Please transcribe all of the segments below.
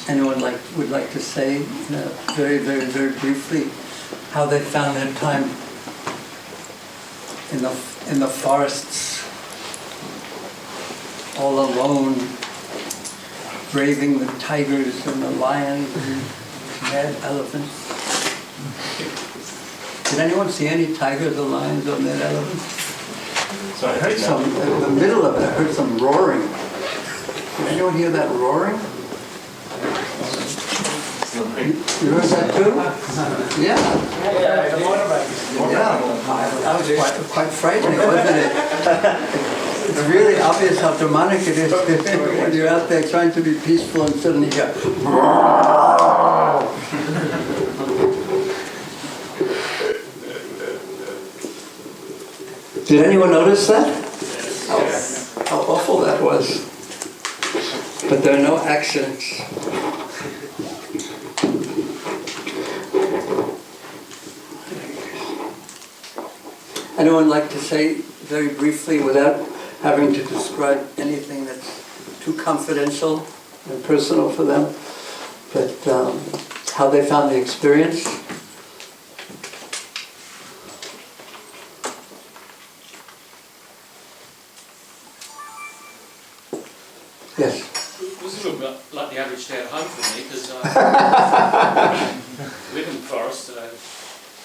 Anyone would like to say very, very, very briefly how they found their time in the forests, all alone, braving the tigers and the lions and mad elephants? Did anyone see any tigers or lions or mad elephants? I heard some, in the middle of it, I heard some roaring. Did anyone hear that roaring? You heard that too? Yeah. Yeah, that was quite frightening, wasn't it? It's really obvious how demonic it is when you're out there trying to be peaceful and suddenly you go. Did anyone notice that? How awful that was. But there are no accidents. Anyone like to say very briefly, without having to describe anything that's too confidential and personal for them, but how they found the experience? Yes. It was a little bit like the average day at home for me, because I live in the forest.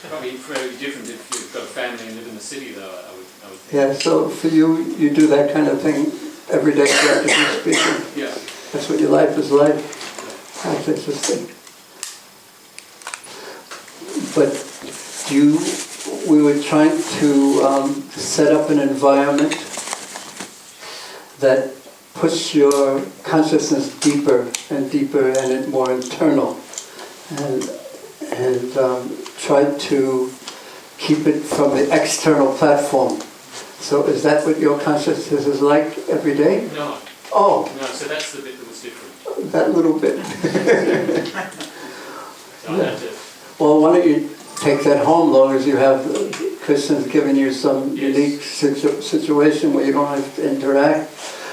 Probably very different if you've got a family and live in the city, though, I would think. Yeah, so for you, you do that kind of thing every day, practically speaking. Yeah. That's what your life is like. That's interesting. But we were trying to set up an environment that puts your consciousness deeper and deeper and more internal, and try to keep it from the external platform. So is that what your consciousness is like every day? No. Oh. No, so that's the bit that was different. That little bit. So I had to... Well, why don't you take that home, long as you have Krishna's given you some unique situation where you don't have to interact.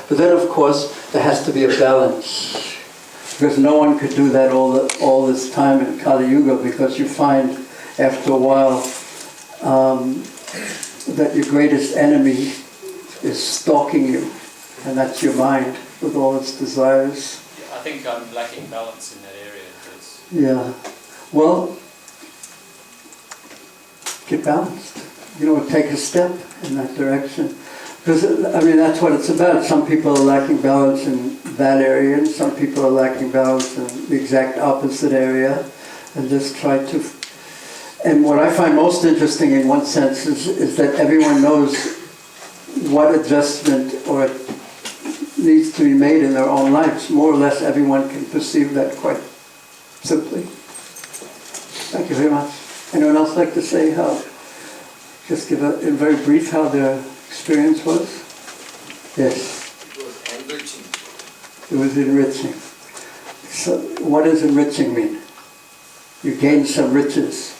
But then, of course, there has to be a balance. Because no one could do that all this time in Kali Yuga, because you find after a while that your greatest enemy is stalking you, and that's your mind with all its desires. I think I'm lacking balance in that area. Yeah. Well, get balanced. Take a step in that direction. Because, I mean, that's what it's about. Some people are lacking balance in that area, and some people are lacking balance in the exact opposite area, and just try to... And what I find most interesting in one sense is that everyone knows what adjustment or needs to be made in their own lives. More or less everyone can perceive that quite simply. Thank you very much. Anyone else like to say how, just give in very brief how their experience was? Yes. It was enriching. It was enriching. So what does enriching mean? You gain some riches.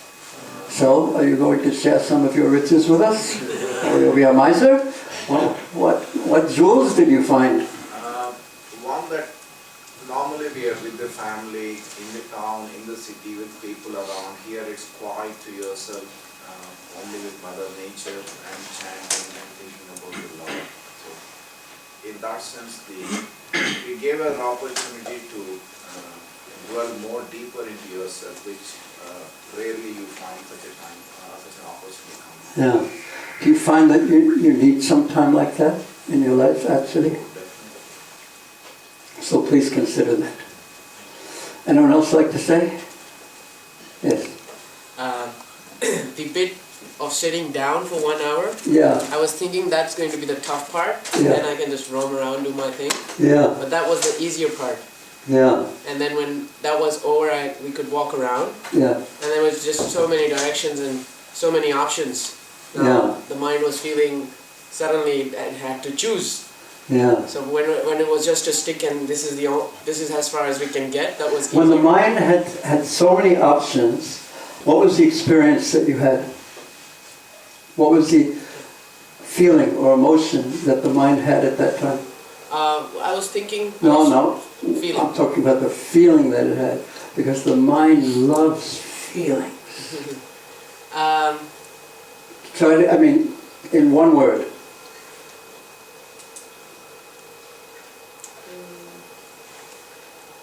So are you going to share some of your riches with us? Or you'll be a miser? What jewels did you find? One that normally we are with the family, in the town, in the city, with people around. Here it's quiet to yourself, only with Mother Nature and chanting and thinking about the Lord. So in that sense, we gave an opportunity to dwell more deeper into yourself, which rarely you find such an opportunity coming. Yeah. Do you find that you need some time like that in your life, actually? Definitely. So please consider that. Anyone else like to say? Yes. The bit of sitting down for 1 hour, Yeah. I was thinking that's going to be the tough part, and Yeah. then I can just roam around, do my thing. Yeah. But that was the easier part. Yeah. And then when that was over, we could walk around, Yeah. and there was just so many directions and so many options. Yeah. The mind was feeling suddenly it had to choose. Yeah. So when it was just a stick and this is as far as we can get, that was easy. When the mind had so many options, what was the experience that you had? What was the feeling or emotion that the mind had at that time? I was thinking. No. Feeling. I'm talking about the feeling that it had, because the mind loves feeling. So, I mean, in one word.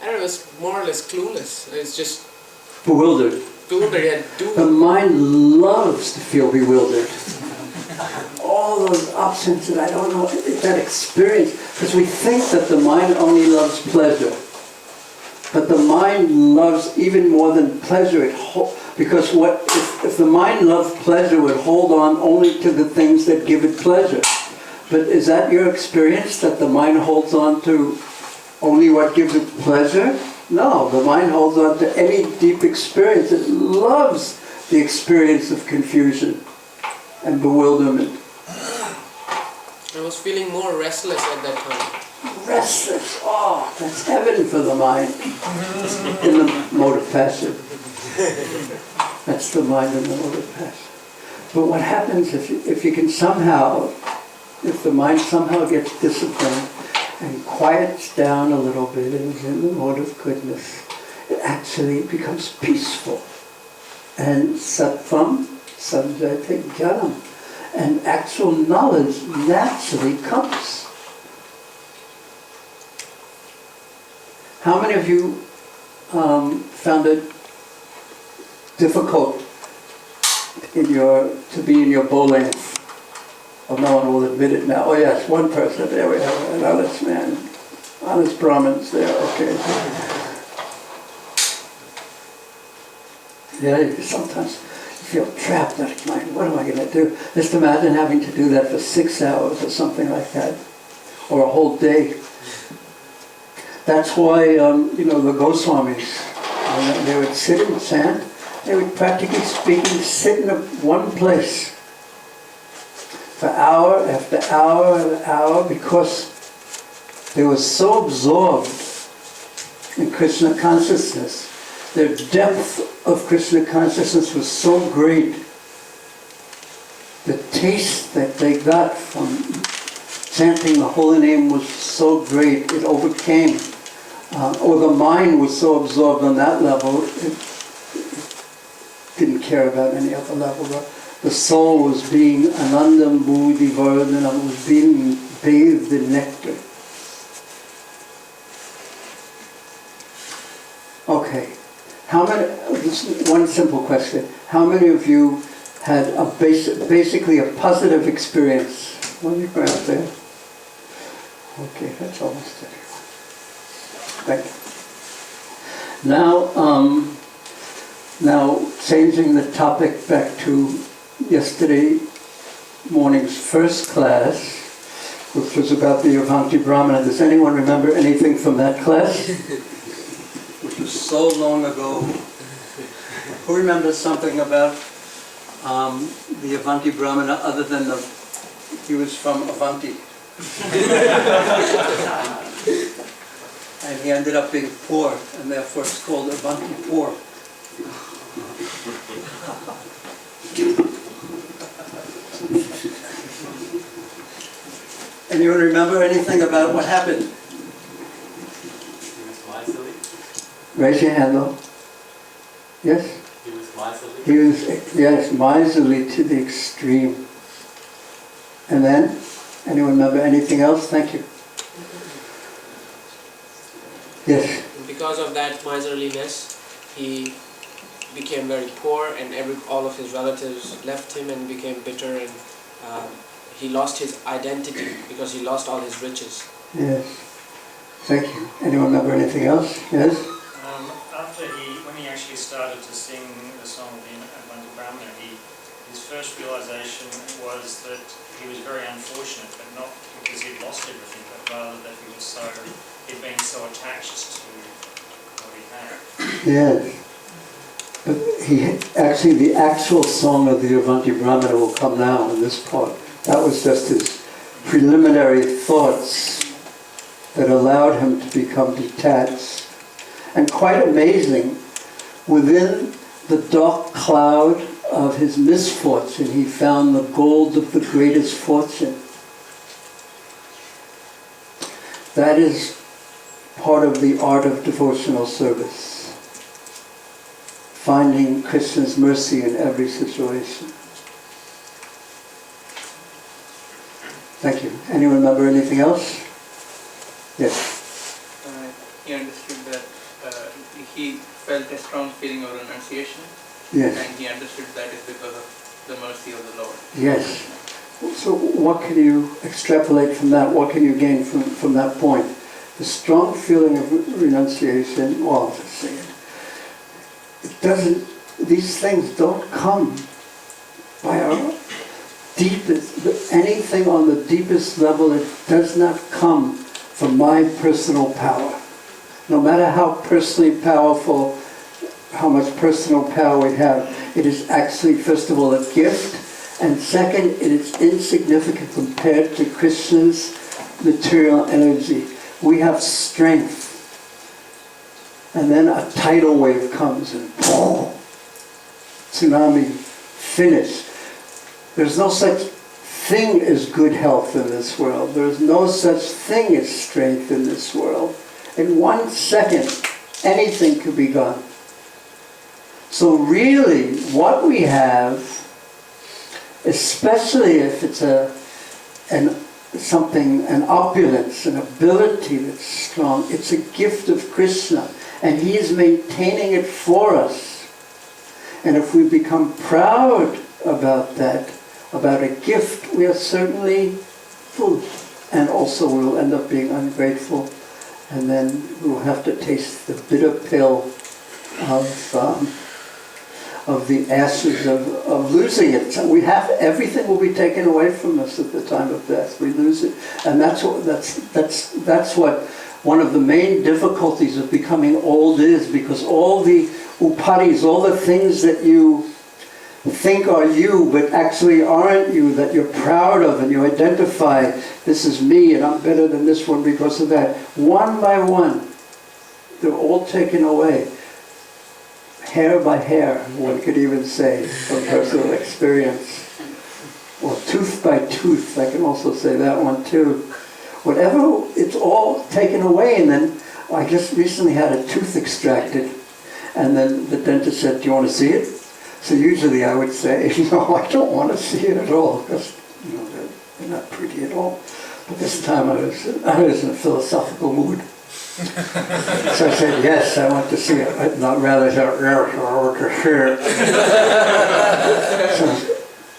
I don't know, it's more or less clueless. It's just Bewildered. bewildered. The mind loves to feel bewildered. All those options that I don't know, that experience, because we think that the mind only loves pleasure. But the mind loves even more than pleasure. Because if the mind loved pleasure, it would hold on only to the things that give it pleasure. But is that your experience, that the mind holds on to only what gives it pleasure? No, the mind holds on to any deep experience. It loves the experience of confusion and bewilderment. I was feeling more restless at that time. Restless, oh, that's heaven for the mind. In the mode of passive. That's the mind in the mode of passive. But what happens if you can somehow, if the mind somehow gets disciplined and quiets down a little bit and is in the mode of goodness, it actually becomes peaceful. And sattvam, samjayate jnanam. And actual knowledge naturally comes. How many of you found it difficult to be in your bow length? Oh, no one will admit it now. Oh yes, one person. There we have an honest man. Honest Brahmins there, okay. Yeah, sometimes you feel trapped. Like, what am I going to do? Just imagine having to do that for 6 hours or something like that. Or a whole day. That's why, the Goswamis, they would sit and chant, they would practically speaking sit in one place for hour after hour after hour, because they were so absorbed in Krishna consciousness. Their depth of Krishna consciousness was so great. The taste that they got from chanting the holy name was so great, it overcame. Or the mind was so absorbed on that level, it didn't care about any other level. The soul was being anandam buddhi vardhanam, was being bathed in nectar. Okay, one simple question. How many of you had basically a positive experience? What do you go out there? Okay, that's almost everyone. Thank you. Now changing the topic back to yesterday morning's first class, which was about the Avanti Brahmana. Does anyone remember anything from that class? Which was so long ago. Who remembers something about the Avanti Brahmana other than he was from Avanti? And he ended up being poor, and therefore it's called Avanti poor. Anyone remember anything about what happened? He was miserly. Raise your hand though. Yes? He was miserly. He was, yes, miserly to the extreme. And then, anyone remember anything else? Thank you. Yes? Because of that miserliness, he became very poor, and all of his relatives left him and became bitter, and he lost his identity because he lost all his riches. Yes. Thank you. Anyone remember anything else? Yes? When he actually started to sing the song of the Avanti Brahmana, his first realization was that he was very unfortunate, but not because he'd lost everything, but rather that he'd been so attached to what he had. Yes. But the actual song of the Avanti Brahmana will come now in this part. That was just his preliminary thoughts that allowed him to become detached. And quite amazing, within the dark cloud of his misfortune, he found the gold of the greatest fortune. That is part of the art of devotional service. Finding Krishna's mercy in every situation. Thank you. Anyone remember anything else? Yes. He understood that he felt a strong feeling of renunciation, Yes. and he understood that is because of the mercy of the Lord. Yes. So what can you extrapolate from that? What can you gain from that point? The strong feeling of renunciation, well, I'll just say it doesn't, these things don't come by our deepest, anything on the deepest level, it does not come from my personal power. No matter how personally powerful, how much personal power we have, it is actually, first of all, a gift, and second, it is insignificant compared to Krishna's material energy. We have strength, and then a tidal wave comes and boom, tsunami, finish. There's no such thing as good health in this world. There's no such thing as strength in this world. In 1 second, anything could be gone. So really, what we have, especially if it's an opulence, an ability that's strong, it's a gift of Krishna, and He is maintaining it for us. And if we become proud about that, about a gift, we are certainly foolish. And also we'll end up being ungrateful, and then we'll have to taste the bitter pill of the ashes of losing it. So we have, everything will be taken away from us at the time of death. We lose it. And that's what one of the main difficulties of becoming old is, because all the upadis, all the things that you think are you but actually aren't you, that you're proud of and you identify, this is me and I'm better than this one because of that, one by one, they're all taken away. Hair by hair, one could even say, from personal experience. Or tooth by tooth, I can also say that one too. Whatever, it's all taken away. And then I just recently had a tooth extracted, and then the dentist said, do you want to see it? So usually I would say, no, I don't want to see it at all, because they're not pretty at all. But this time I was in a philosophical mood. So I said, yes, I want to see it. I'd not rather say, yes, I want to see it. So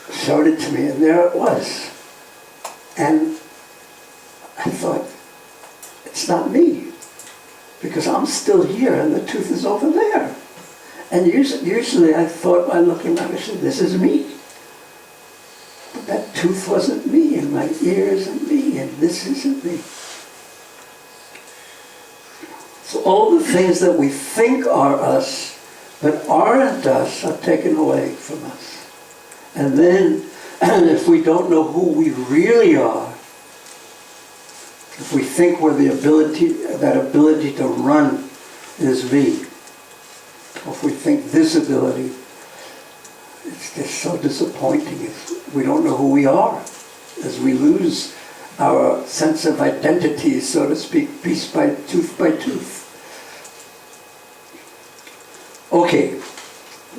he showed it to me, and there it was. And I thought, it's not me, because I'm still here and the tooth is over there. And usually I thought, by looking around, I said, this is me. But that tooth wasn't me, and my ear isn't me, and this isn't me. So all the things that we think are us, but aren't us, are taken away from us. And then, if we don't know who we really are, if we think we're that ability to run is me, or if we think this ability, it's just so disappointing. We don't know who we are, as we lose our sense of identity, so to speak, piece by tooth by tooth. Okay,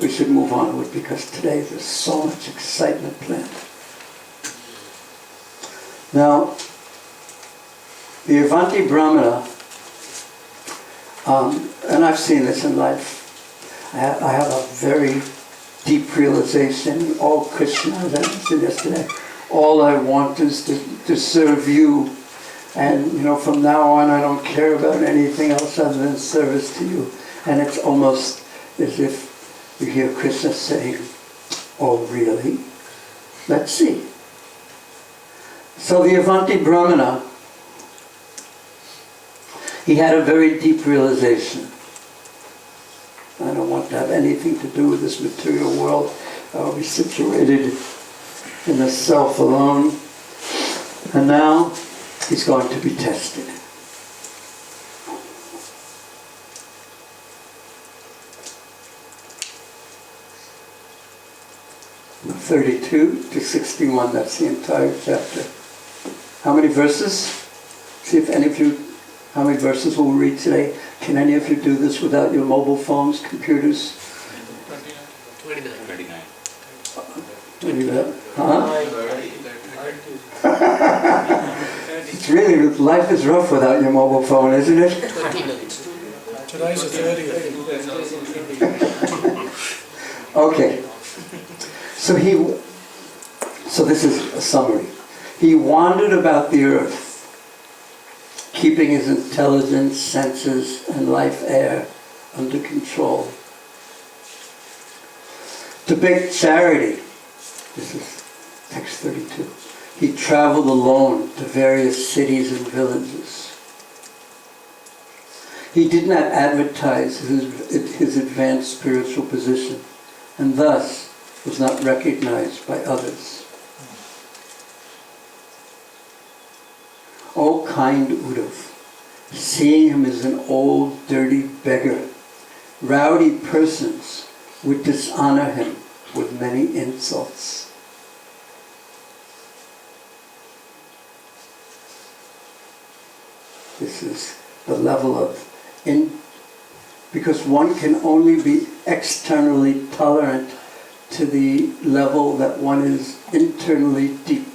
we should move onward, because today there's so much excitement planned. Now, the Avanti Brahmana, and I've seen this in life, I have a very deep realization, all Krishna, as I said yesterday, all I want is to serve you, and from now on I don't care about anything else other than service to you. And it's almost as if you hear Krishna saying, oh really? Let's see. So the Avanti Brahmana, he had a very deep realization. I don't want to have anything to do with this material world. I'll be situated in the self alone. And now he's going to be tested. From 32 to 61, that's the entire chapter. How many verses? See if any of you How many verses will we read today? Can any of you do this without your mobile phones, computers? 29. 39. Huh? It's really, life is rough without your mobile phone, isn't it? 29. Today's the 30th. Okay. So this is a summary. He wandered about the earth, keeping his intelligence, senses, and life air under control. To beg charity, this is text 32. He traveled alone to various cities and villages. He did not advertise his advanced spiritual position, and thus was not recognized by others. O kind Uddhav, seeing him as an old, dirty beggar, rowdy persons would dishonor him with many insults. This is the level of because one can only be externally tolerant to the level that one is internally deep.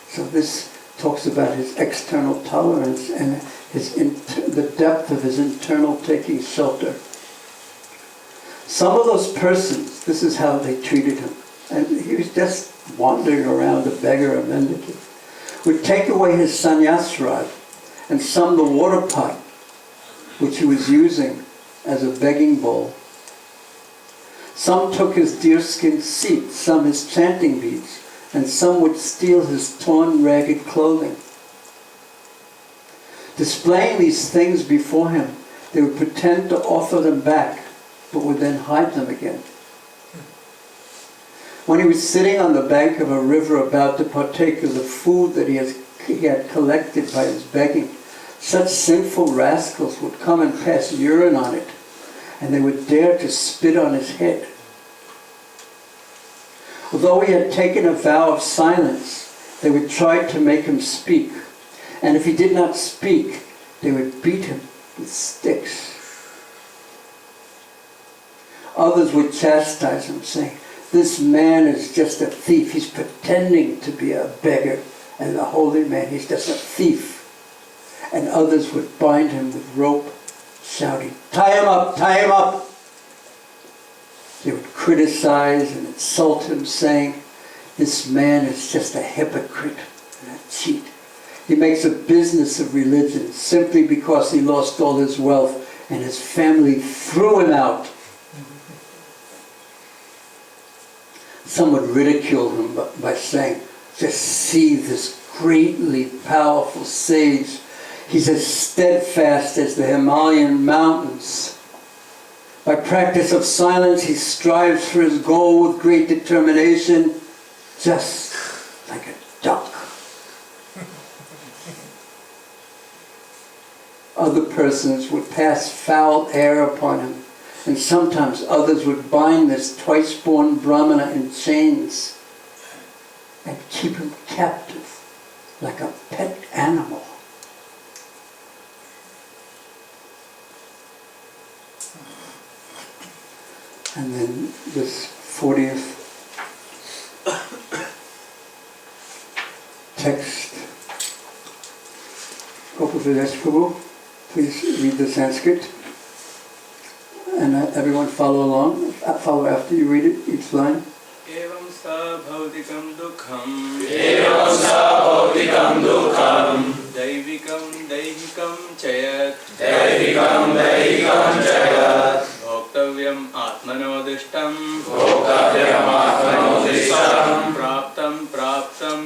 So this talks about his external tolerance and the depth of his internal taking shelter. Some of those persons, this is how they treated him, and he was just wandering around a beggar, a mendicant, would take away his sannyas rod and some the water pot which he was using as a begging bowl. Some took his deerskin seat, some his chanting beads, and some would steal his torn, ragged clothing. Displaying these things before him, they would pretend to offer them back, but would then hide them again. When he was sitting on the bank of a river about to partake of the food that he had collected by his begging, such sinful rascals would come and pass urine on it, and they would dare to spit on his head. Although he had taken a vow of silence, they would try to make him speak, and if he did not speak, they would beat him with sticks. Others would chastise him, saying, "This man is just a thief. He's pretending to be a beggar, and the holy man, he's just a thief." And others would bind him with rope, shouting, "Tie him up, tie him up!" They would criticize and insult him, saying, "This man is just a hypocrite and a cheat. He makes a business of religion simply because he lost all his wealth and his family threw him out." Some would ridicule him by saying, "Just see this greatly powerful sage. He's as steadfast as the Himalayan mountains. By practice of silence, he strives for his goal with great determination, just like a duck." Other persons would pass foul air upon him, and sometimes others would bind this twice-born Brahmana in chains and keep him captive like a pet animal. And then this 40th text. Gopavilash Prabhu, please read the Sanskrit. And everyone follow along. Follow after you read it, each line. Evam sa bhautikam dukham. Evam sa bhautikam dukham. Daivikam daihikam chayat. Daivikam daihikam chayat. Bhoktavyam atmanodishtam. Bhoktavyam atmanodishtam. Praptam praptam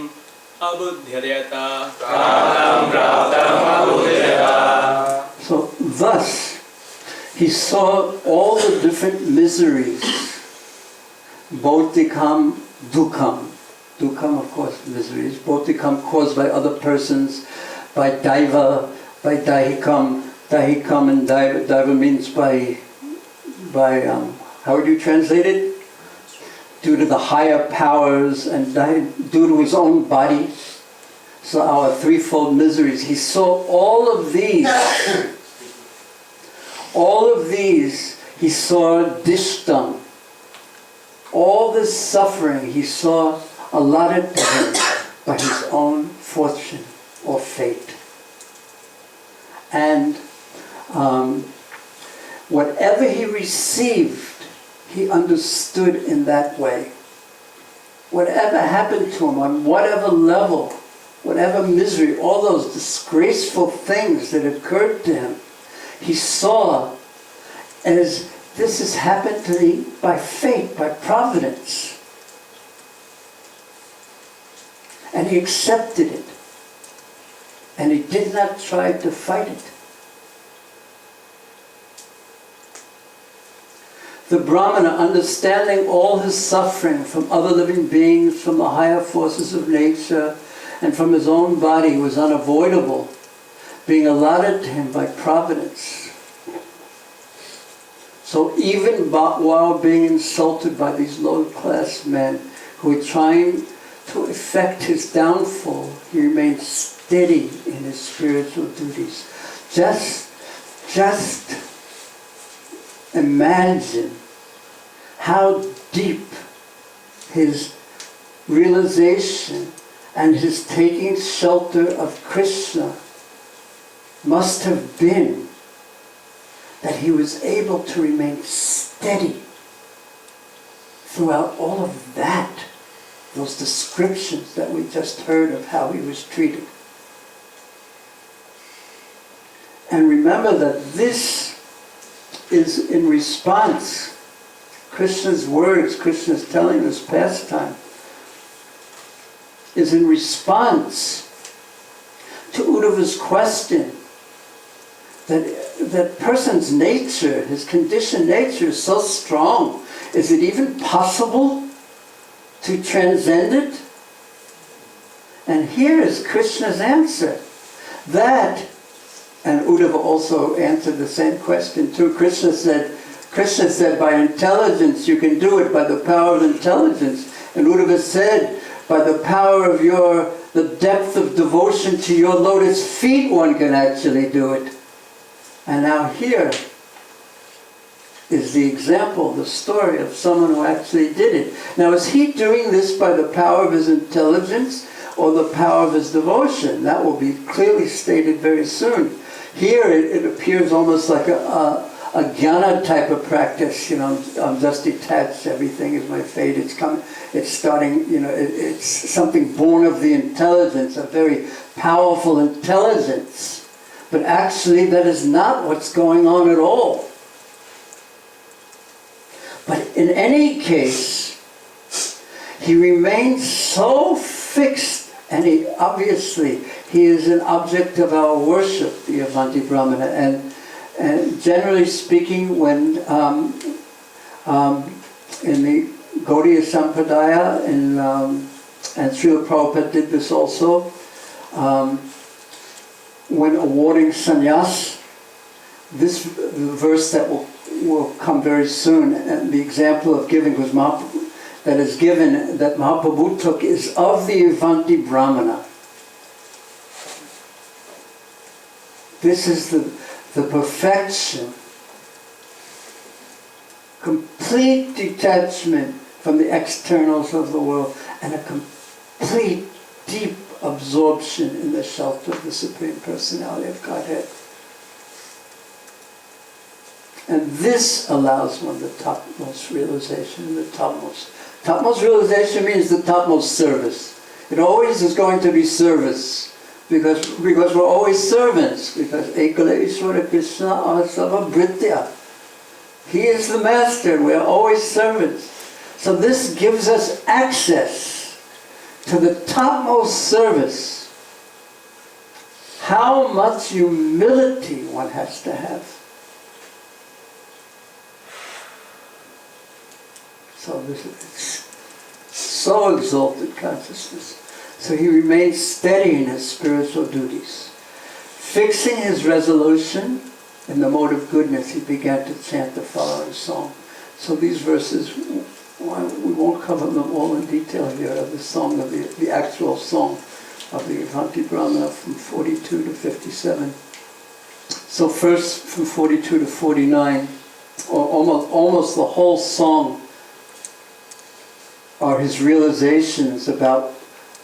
abudhyayata. Praptam praptam abudhyayata. So thus, he saw all the different miseries, bhautikam, dukham. Dukham, of course, miseries. Bhautikam caused by other persons, by daiva, by daihikam. Daihikam and daiva means by how would you translate it? Due to the higher powers and due to his own body. So our threefold miseries. He saw all of these. All of these he saw dished done. All this suffering he saw allotted to him by his own fortune or fate. And whatever he received, he understood in that way. Whatever happened to him on whatever level, whatever misery, all those disgraceful things that occurred to him, he saw as this has happened to me by fate, by providence. And he accepted it. And he did not try to fight it. The Brahmana, understanding all his suffering from other living beings, from the higher forces of nature, and from his own body, was unavoidable, being allotted to him by providence. So even while being insulted by these low-class men who were trying to effect his downfall, he remained steady in his spiritual duties. Just imagine how deep his realization and his taking shelter of Krishna must have been, that he was able to remain steady throughout all of that, those descriptions that we just heard of how he was treated. And remember that this is in response, Krishna's words, Krishna's telling this pastime, is in response to Uddhava's question that person's nature, his conditioned nature is so strong. Is it even possible to transcend it? And here is Krishna's answer. That, and Uddhava also answered the same question too. Krishna said, by intelligence you can do it, by the power of intelligence. And Uddhava said, by the power of the depth of devotion to your lotus feet one can actually do it. And now here is the example, the story of someone who actually did it. Now, is he doing this by the power of his intelligence or the power of his devotion? That will be clearly stated very soon. Here it appears almost like a jnana type of practice. I'm just detached, everything is my fate, it's coming, it's starting, it's something born of the intelligence, a very powerful intelligence. But actually that is not what's going on at all. But in any case, he remains so fixed, and he is an object of our worship, the Avanti Brahmana. And generally speaking, when in the Gaudiya Sampradaya, and Srila Prabhupada did this also, when awarding sannyas, this verse that will come very soon, and the example of giving was that Mahaprabhu took is of the Avanti Brahmana. This is the perfection, complete detachment from the externals of the world, and a complete deep absorption in the shelter of the Supreme Personality of Godhead. And this allows one the topmost realization, the topmost. Topmost realization means the topmost service. It always is going to be service, because we're always servants, because Ekala Ishvara Krishna Asava Bhritya. He is the master, and we're always servants. So this gives us access to the topmost service. How much humility one has to have. So this is so exalted consciousness. So he remains steady in his spiritual duties. Fixing his resolution in the mode of goodness, he began to chant the following song. So these verses, we won't cover them all in detail here, of the song, of the actual song. of the Avanti Brahmana from 42 to 57. So first from 42 to 49, or almost the whole song are his realizations about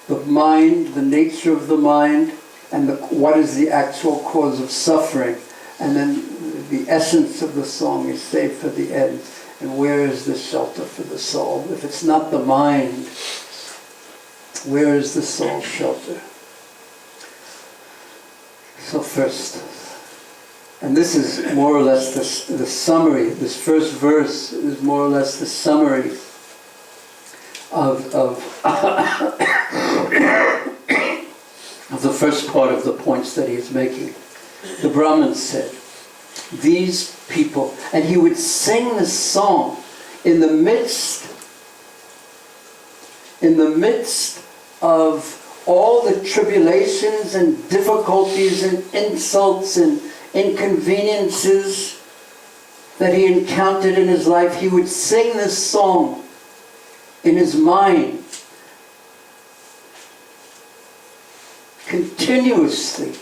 the mind, the nature of the mind, and what is the actual cause of suffering. And then the essence of the song is saved for the end. And where is the shelter for the soul? If it's not the mind, where is the soul's shelter? So first, and this is more or less the summary, this first verse is more or less the summary of the first part of the points that he is making. The Brahmin said, these people, and he would sing this song in the midst of all the tribulations and difficulties and insults and inconveniences that he encountered in his life. He would sing this song in his mind continuously,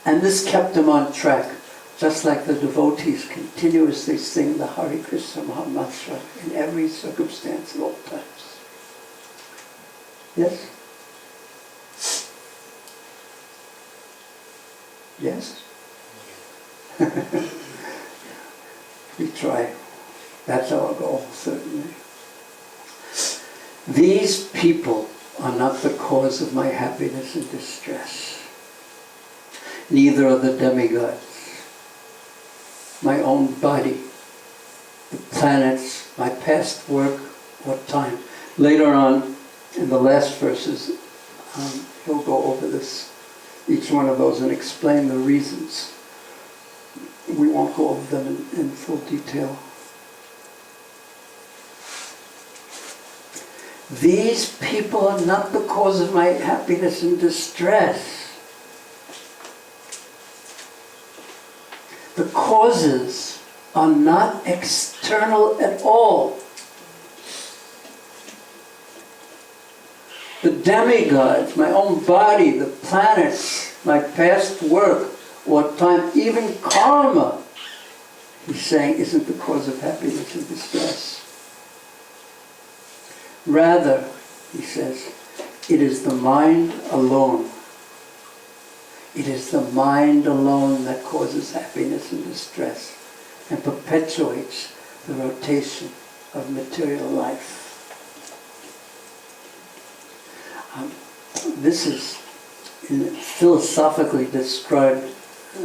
and this kept him on track, just like the devotees continuously sing the Hare Krishna Mahamantra in every circumstance at all times. Yes? Yes? We try. That's our goal, certainly. These people are not the cause of my happiness and distress. Neither are the demigods. My own body, the planets, my past work, what time. Later on, in the last verses, he'll go over this, each one of those, and explain the reasons. We won't go over them in full detail. These people are not the cause of my happiness and distress. The causes are not external at all. The demigods, my own body, the planets, my past work, or time, even karma, he's saying, isn't the cause of happiness and distress. Rather, he says, it is the mind alone. It is the mind alone that causes happiness and distress and perpetuates the rotation of material life. This is philosophically described,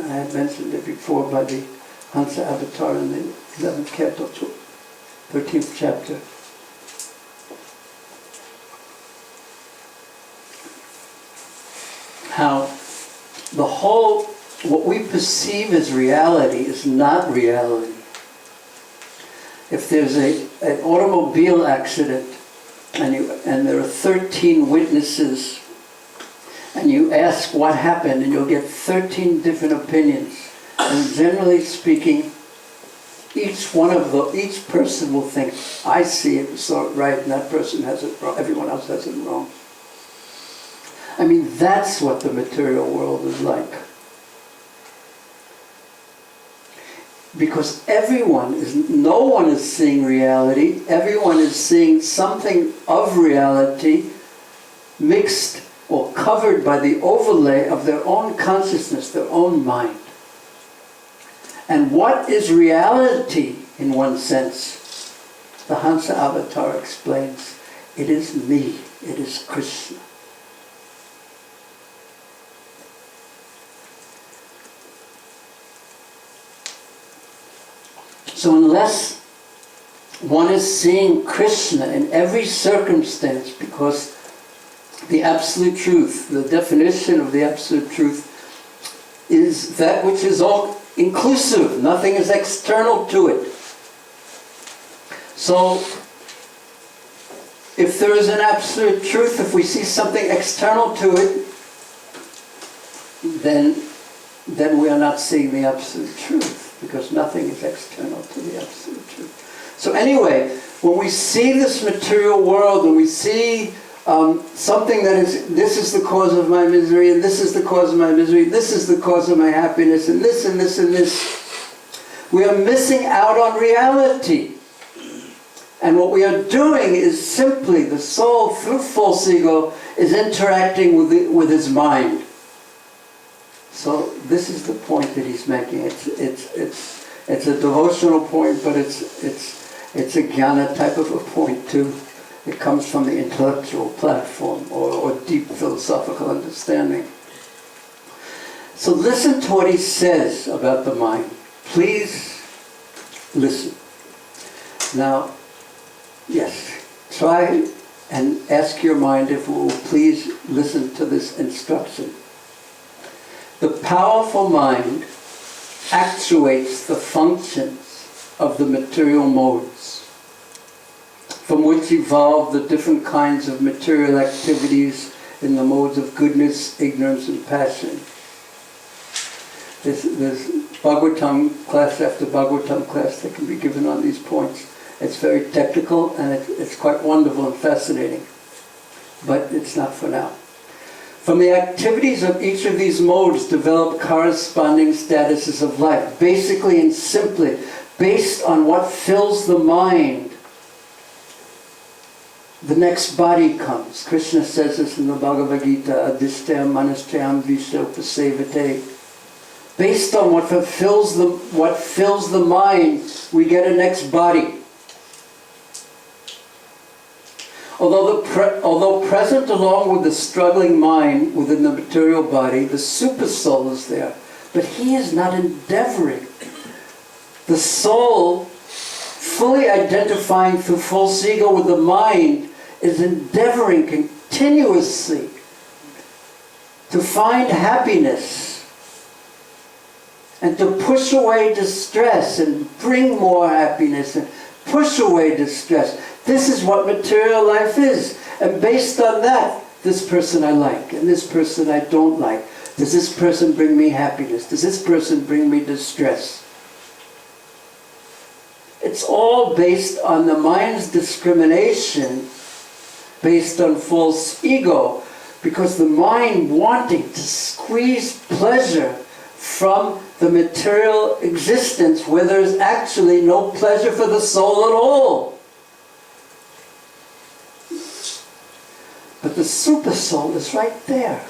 I had mentioned it before, by the Hansa Avatar in the 11th canto, 13th chapter. How the whole, what we perceive as reality is not reality. If there's an automobile accident and there are 13 witnesses and you ask what happened and you'll get 13 different opinions, and generally speaking, each person will think, I see it, saw it right, and that person has it wrong, everyone else has it wrong. I mean, that's what the material world is like. Because no one is seeing reality, everyone is seeing something of reality mixed or covered by the overlay of their own consciousness, their own mind. And what is reality, in one sense? The Hansa Avatar explains, it is me, it is Krishna. So unless one is seeing Krishna in every circumstance, because the absolute truth, the definition of the absolute truth, is that which is all inclusive, nothing is external to it. So if there is an absolute truth, if we see something external to it, then we are not seeing the absolute truth, because nothing is external to the absolute truth. So anyway, when we see this material world, when we see something that is, this is the cause of my misery, and this is the cause of my misery, this is the cause of my happiness, and this and this and this. We are missing out on reality. And what we are doing is simply, the soul through false ego is interacting with his mind. So this is the point that he's making. It's a devotional point, but it's a jnana type of a point too. It comes from the intellectual platform or deep philosophical understanding. So listen to what he says about the mind. Please listen. Now, yes, try and ask your mind if it will please listen to this instruction. The powerful mind actuates the functions of the material modes, from which evolve the different kinds of material activities in the modes of goodness, ignorance, and passion. There's Bhagavatam class after Bhagavatam class that can be given on these points. It's very technical and it's quite wonderful and fascinating, but it's not for now. From the activities of each of these modes develop corresponding statuses of life. Basically and simply, based on what fills the mind, the next body comes. Krishna says this in the Bhagavad Gita, Adhisthayam manasthayam visha upasevate. Based on what fills the mind, we get a next body. Although present along with the struggling mind within the material body, the super soul is there. But he is not endeavoring. The soul, fully identifying through false ego with the mind, is endeavoring continuously to find happiness and to push away distress and bring more happiness and push away distress. This is what material life is. And based on that, this person I like and this person I don't like. Does this person bring me happiness? Does this person bring me distress? It's all based on the mind's discrimination, based on false ego, because the mind wanting to squeeze pleasure from the material existence where there's actually no pleasure for the soul at all. But the super soul is right there.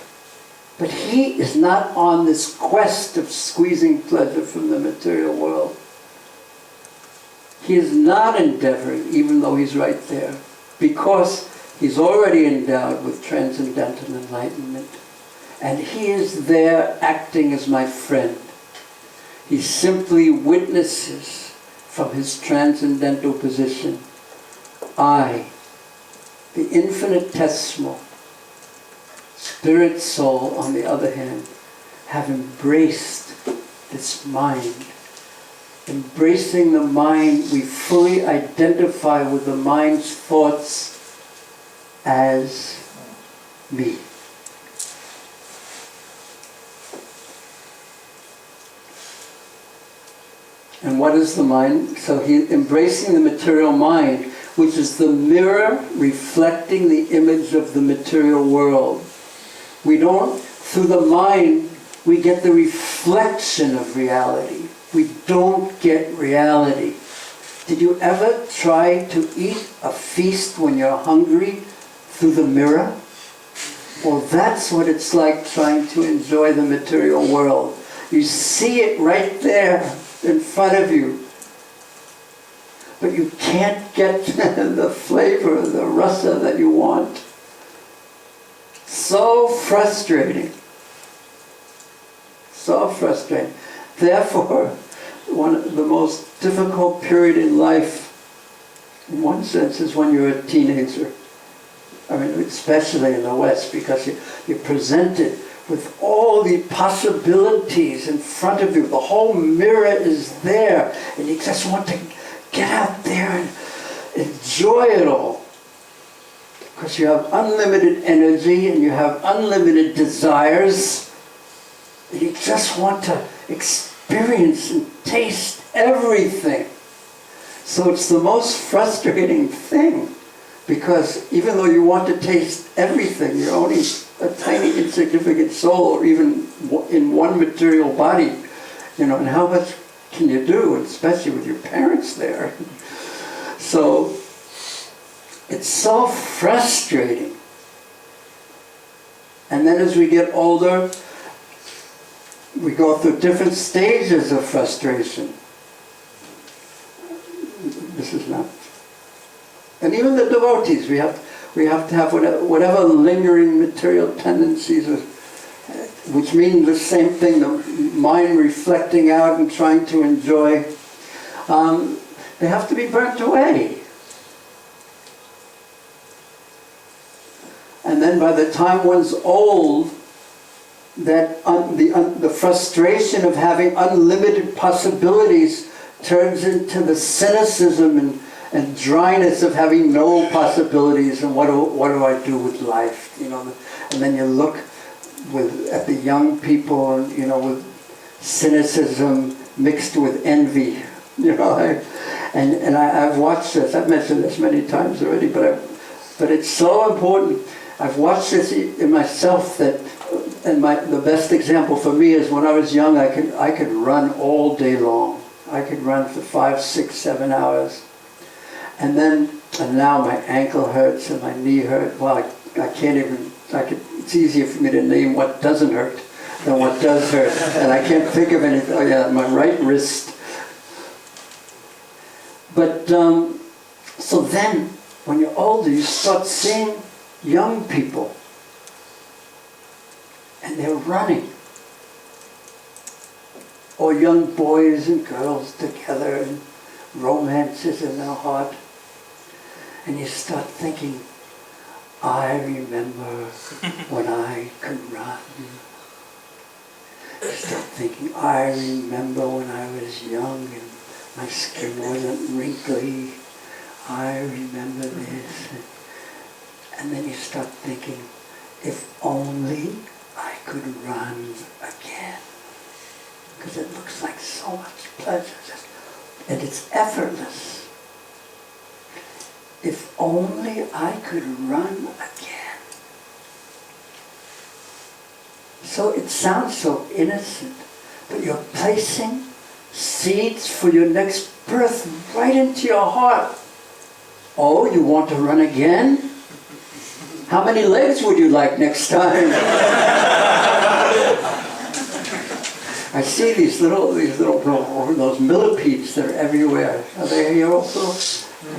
But he is not on this quest of squeezing pleasure from the material world. He is not endeavoring, even though he's right there, because he's already endowed with transcendental enlightenment. And he is there acting as my friend. He simply witnesses from his transcendental position. I, the infinitesimal spirit soul, on the other hand, have embraced this mind. Embracing the mind, we fully identify with the mind's thoughts as me. And what is the mind? So he embracing the material mind, which is the mirror reflecting the image of the material world. We don't, through the mind, we get the reflection of reality. We don't get reality. Did you ever try to eat a feast when you're hungry through the mirror? Well, that's what it's like trying to enjoy the material world. You see it right there in front of you, but you can't get the flavor, the rasa that you want. So frustrating. So frustrating. Therefore, one of the most difficult period in life, in one sense, is when you're a teenager. I mean, especially in the West, because you're presented with all the possibilities in front of you. The whole mirror is there, and you just want to get out there and enjoy it all. Because you have unlimited energy and you have unlimited desires, and you just want to experience and taste everything. So it's the most frustrating thing Because even though you want to taste everything, you're only a tiny insignificant soul, or even in one material body, and how much can you do, especially with your parents there? So it's so frustrating. And then as we get older, we go through different stages of frustration. This is not. And even the devotees, we have to have whatever lingering material tendencies, which mean the same thing, the mind reflecting out and trying to enjoy, they have to be burnt away. And then by the time one's old, that the frustration of having unlimited possibilities turns into the cynicism and dryness of having no possibilities, and what do I do with life? And then you look at the young people, with cynicism mixed with envy. I've watched this. I've mentioned this many times already, but it's so important. I've watched this in myself the best example for me is when I was young, I could run all day long. I could run for 5, 6, 7 hours. And now my ankle hurts and my knee hurts. Well, I can't even, it's easier for me to name what doesn't hurt than what does hurt. And I can't think of anything. Oh yeah, my right wrist. But, so then, when you're older, you start seeing young people. And they're running. Or young boys and girls together, and romances in their heart. And you start thinking, I remember when I could run. You start thinking, I remember when I was young and my skin wasn't wrinkly. I remember this. And then you start thinking, if only I could run again. Because it looks like so much pleasure. And it's effortless. If only I could run again. So it sounds so innocent, but you're placing seeds for your next birth right into your heart. Oh, you want to run again? How many legs would you like next time? I see these little those millipedes that are everywhere. Are they here also?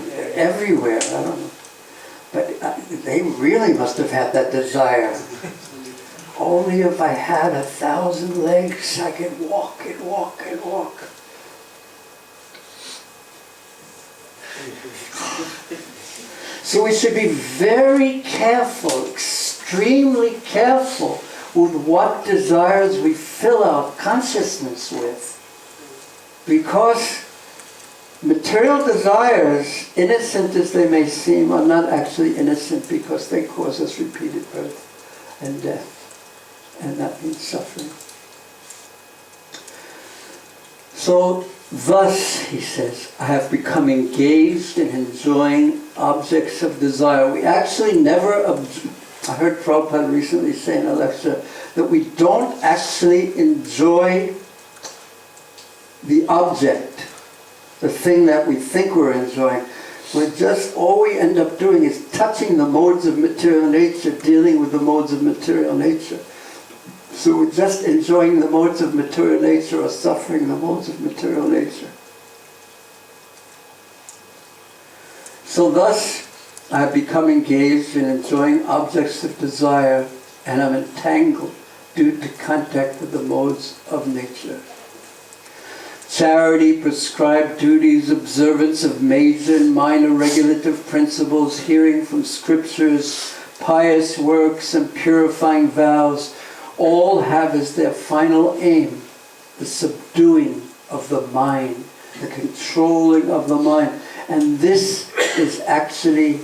They're everywhere. I don't know, but they really must have had that desire. Only if I had 1,000 legs, I could walk and walk and walk. So we should be very careful, extremely careful with what desires we fill our consciousness with. Because material desires, innocent as they may seem, are not actually innocent because they cause us repeated birth and death. And that means suffering. So, thus, he says, I have become engaged in enjoying objects of desire. We actually never, I heard Prabhupada recently say in a lecture, that we don't actually enjoy the object, the thing that we think we're enjoying. We're just, all we end up doing is touching the modes of material nature, dealing with the modes of material nature. So we're just enjoying the modes of material nature or suffering the modes of material nature. So thus, I have become engaged in enjoying objects of desire, and I'm entangled due to contact with the modes of nature. Charity, prescribed duties, observance of major and minor regulative principles, hearing from scriptures, pious works, and purifying vows, all have as their final aim the subduing of the mind, the controlling of the mind. And this is actually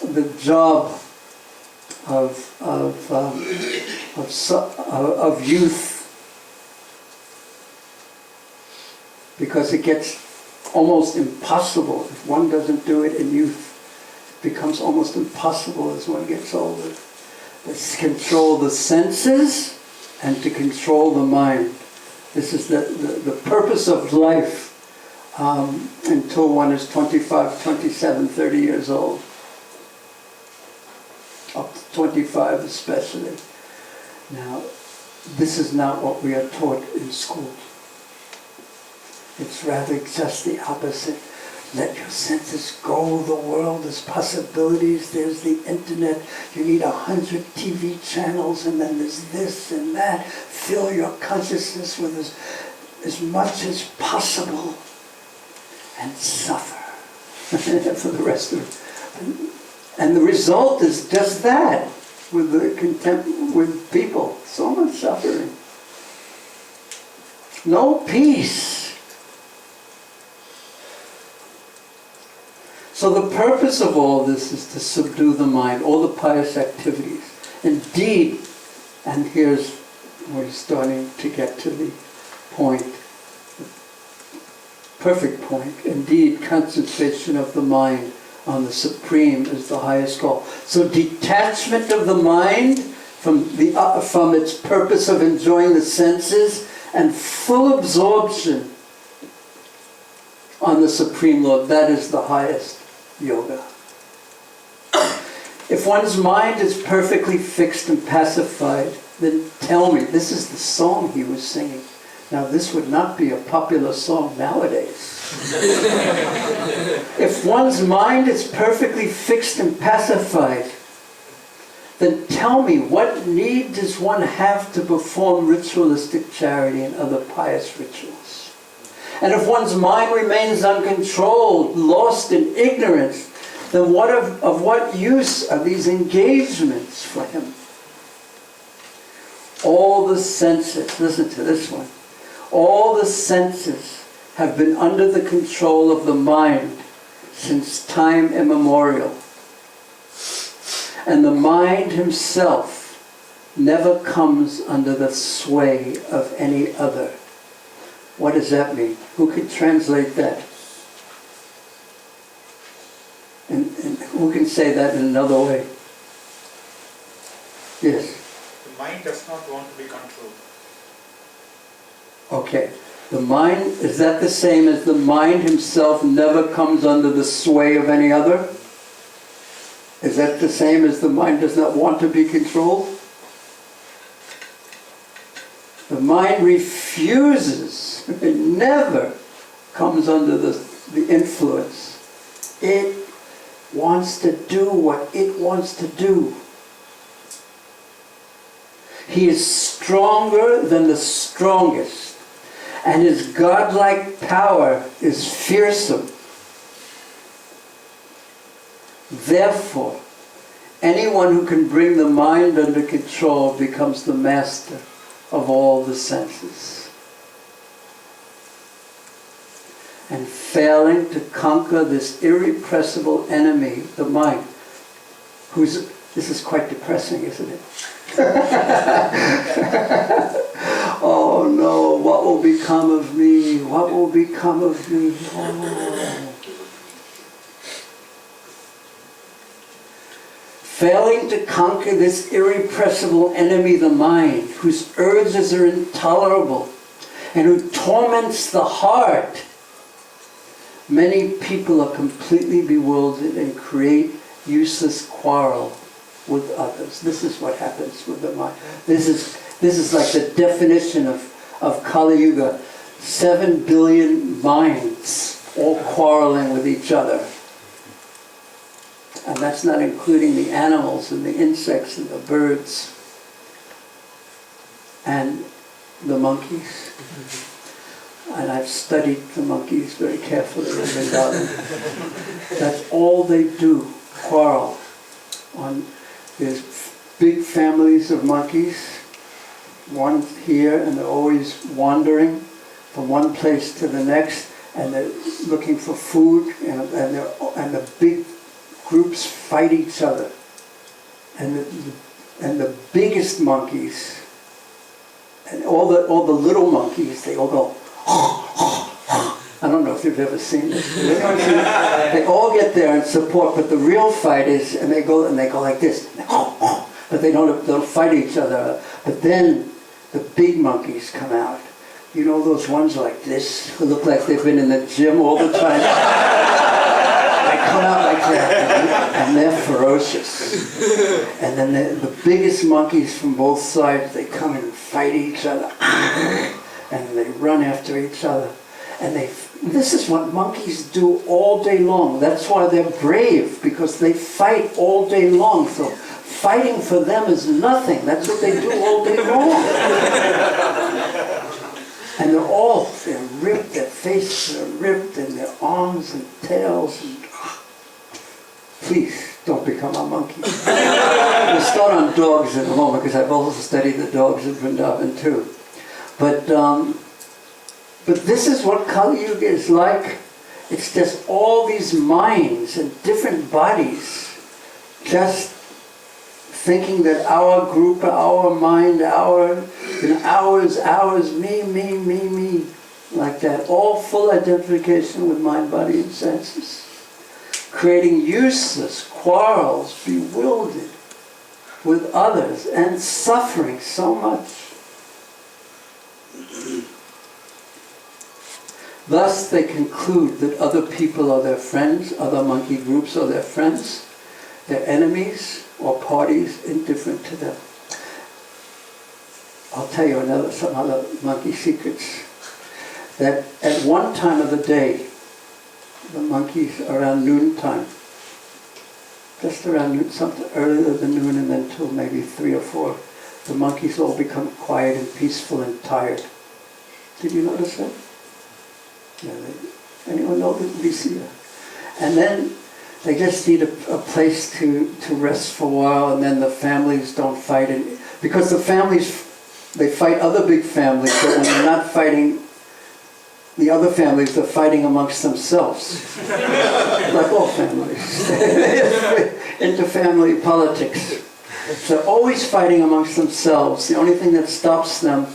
the job of youth, because it gets almost impossible if one doesn't do it in youth. becomes almost impossible as one gets older. It's control the senses and to control the mind. This is the purpose of life until one is 25, 27, 30 years old. Up to 25 especially. Now, this is not what we are taught in school. It's rather just the opposite. Let your senses go. The world is possibilities. There's the internet. You need 100 TV channels, and then there's this and that. Fill your consciousness with as much as possible and suffer for the rest of it. And the result is just that with the contempt with people. So much suffering. No peace. So the purpose of all this is to subdue the mind, all the pious activities. Indeed, and here's where we're starting to get to the point, the perfect point. Indeed, concentration of the mind on the Supreme is the highest goal. So detachment of the mind from its purpose of enjoying the senses and full absorption on the Supreme Lord, that is the highest yoga. If one's mind is perfectly fixed and pacified, then tell me, this is the song he was singing. Now this would not be a popular song nowadays. If one's mind is perfectly fixed and pacified, then tell me, what need does one have to perform ritualistic charity and other pious rituals? And if one's mind remains uncontrolled, lost in ignorance, then of what use are these engagements for him? All the senses, listen to this one, all the senses have been under the control of the mind since time immemorial. And the mind himself never comes under the sway of any other. What does that mean? Who could translate that? And who can say that in another way? Yes. The mind does not want to be controlled. Okay. The mind, is that the same as the mind himself never comes under the sway of any other? Is that the same as the mind does not want to be controlled? The mind refuses, it never comes under the influence. It wants to do what it wants to do. He is stronger than the strongest, and his godlike power is fearsome. Therefore, anyone who can bring the mind under control becomes the master of all the senses. And failing to conquer this irrepressible enemy, the mind, this is quite depressing, isn't it? Oh no, what will become of me? What will become of me? Oh. Failing to conquer this irrepressible enemy, the mind, whose urges are intolerable and who torments the heart, many people are completely bewildered and create useless quarrel with others. This is what happens with the mind. This is like the definition of Kali Yuga. 7 billion minds all quarreling with each other. And that's not including the animals and the insects and the birds and the monkeys. And I've studied the monkeys very carefully in Vrindavan. That's all they do, quarrel. There's big families of monkeys, one here, and they're always wandering from one place to the next, and they're looking for food, and the big groups fight each other. And the biggest monkeys, and all the little monkeys, they all go, and don't know if you've ever seen this. They all get there and support, but the real fight is, and they go like this, but they don't fight each other. But then the big monkeys come out. You know those ones like this, who look like they've been in the gym all the time? They come out like that, and they're ferocious. And then the biggest monkeys from both sides, they come and fight each other. And they run after each other. And this is what monkeys do all day long. That's why they're brave, because they fight all day long. So fighting for them is nothing. That's what they do all day long. And they're ripped, their faces are ripped, and their arms and tails. And, please, don't become a monkey. We'll start on dogs in a moment, because I've also studied the dogs in Vrindavan too. But this is what Kali Yuga is like. It's just all these minds and different bodies just thinking that our group, our mind, ours, me, like that. All full identification with mind, body, and senses. Creating useless quarrels, bewildered with others, and suffering so much. Thus they conclude that other people are their friends, other monkey groups are their friends, their enemies or parties indifferent to them. I'll tell you some other monkey secrets. That at one time of the day, the monkeys around noontime, just around noon, something earlier than noon and then till maybe 3 or 4, the monkeys all become quiet and peaceful and tired. Did you notice that? Yeah, anyone know that? Lucia? And then they just need a place to rest for a while, and then the families don't fight. Because the families, they fight other big families, but when they're not fighting the other families, they're fighting amongst themselves. Like all families. Inter-family politics. So always fighting amongst themselves. The only thing that stops them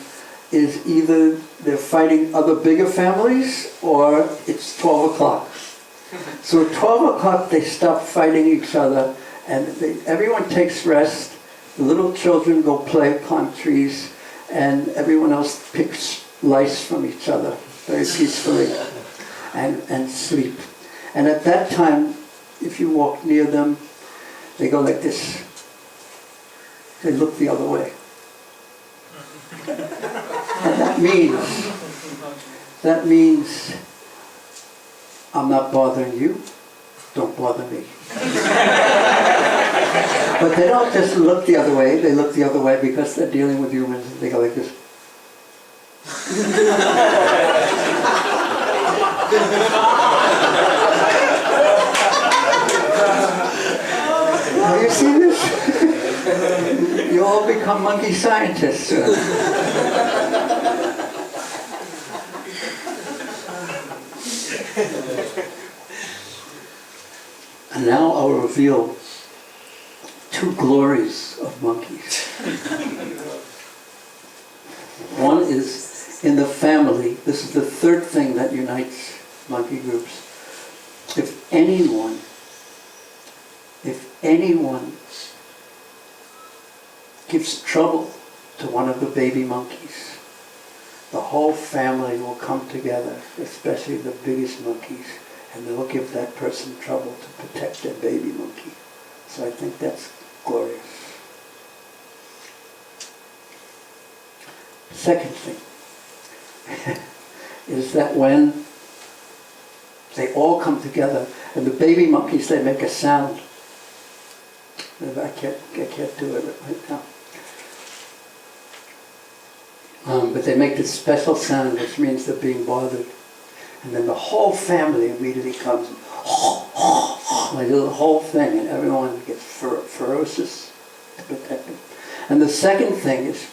is either they're fighting other bigger families or it's 12 o'clock. So at 12 o'clock they stop fighting each other and everyone takes rest. The little children go play, climb trees, and everyone else picks lice from each other very peacefully and sleep. And at that time, if you walk near them, they go like this. They look the other way. And that means I'm not bothering you, don't bother me. But they don't just look the other way, they look the other way because they're dealing with humans. They go like this. Have you seen this? You all become monkey scientists. And now I'll reveal 2 glories of monkeys. One is in the family. This is the third thing that unites monkey groups. If anyone gives trouble to one of the baby monkeys, the whole family will come together, especially the biggest monkeys, and they'll give that person trouble to protect their baby monkey. So I think that's glorious. Second thing is that when they all come together, and the baby monkeys, they make a sound. I can't do it right now. But they make this special sound, which means they're being bothered. And then the whole family immediately comes, like the whole thing, and everyone gets ferocious to protect them. And the second thing is,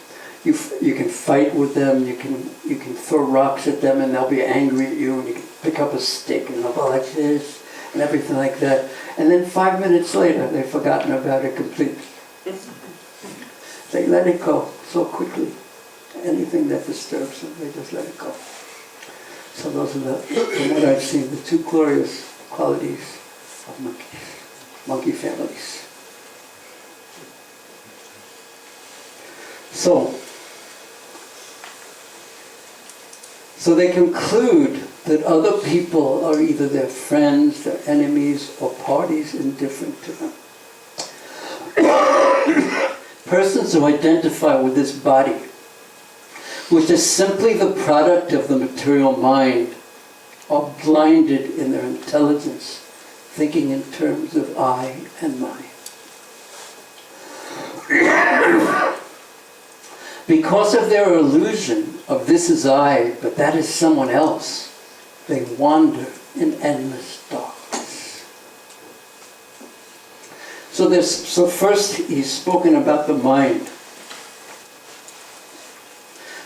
you can fight with them, you can throw rocks at them, and they'll be angry at you, and you can pick up a stick, and they'll go like this, and everything like that. And then 5 minutes later, they've forgotten about it completely. They let it go so quickly. Anything that disturbs them, they just let it go. So those are from what I've seen, the two glorious qualities of monkeys, monkey families. So they conclude that other people are either their friends, their enemies, or parties indifferent to them. Persons who identify with this body, which is simply the product of the material mind, are blinded in their intelligence, thinking in terms of I and mine. Because of their illusion of this is I, but that is someone else, they wander in endless darkness. So first he's spoken about the mind.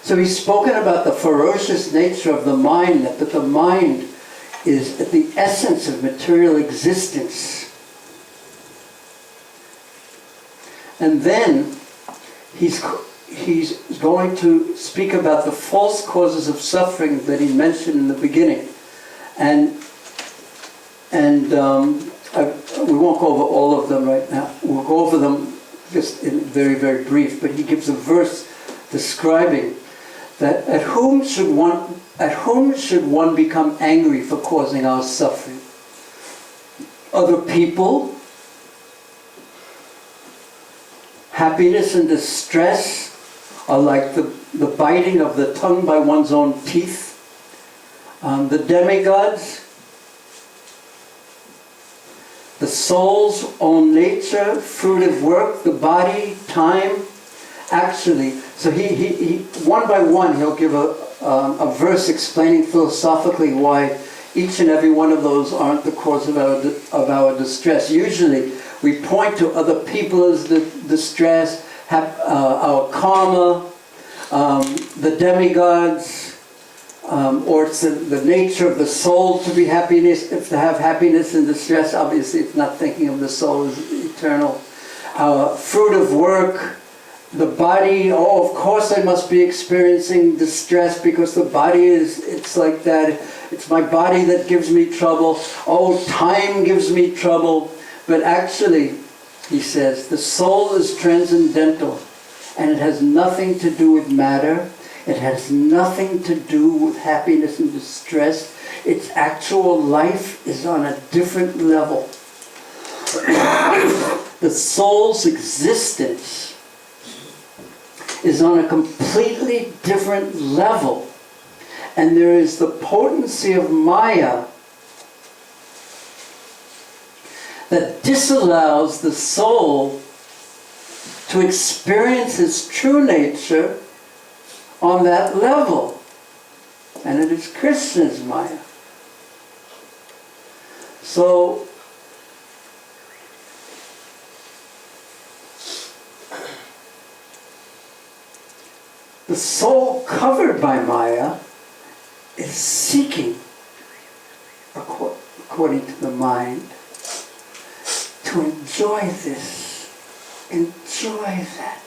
So he's spoken about the ferocious nature of the mind, that the mind is at the essence of material existence. And then he's going to speak about the false causes of suffering that he mentioned in the beginning. And we won't go over all of them right now. We'll go over them just in very, very brief. But he gives a verse describing that at whom should one become angry for causing our suffering? Other people? Happiness and distress are like the biting of the tongue by one's own teeth. The demigods, the soul's own nature, fruitive work, the body, time. Actually, so he one by one he'll give a verse explaining philosophically why each and every one of those aren't the cause of our distress. Usually we point to other people as the distress, our karma, the demigods, or it's the nature of the soul to be happiness. If to have happiness and distress, obviously it's not thinking of the soul as eternal. Our fruit of work, the body, of course I must be experiencing distress because the body it's like that. It's my body that gives me trouble. Time gives me trouble. But actually, he says, the soul is transcendental and it has nothing to do with matter. It has nothing to do with happiness and distress. Its actual life is on a different level. The soul's existence is on a completely different level. And there is the potency of Maya that disallows the soul to experience its true nature on that level. And it is Krishna's Maya. So, the soul covered by Maya is seeking, according to the mind, to enjoy this, enjoy that,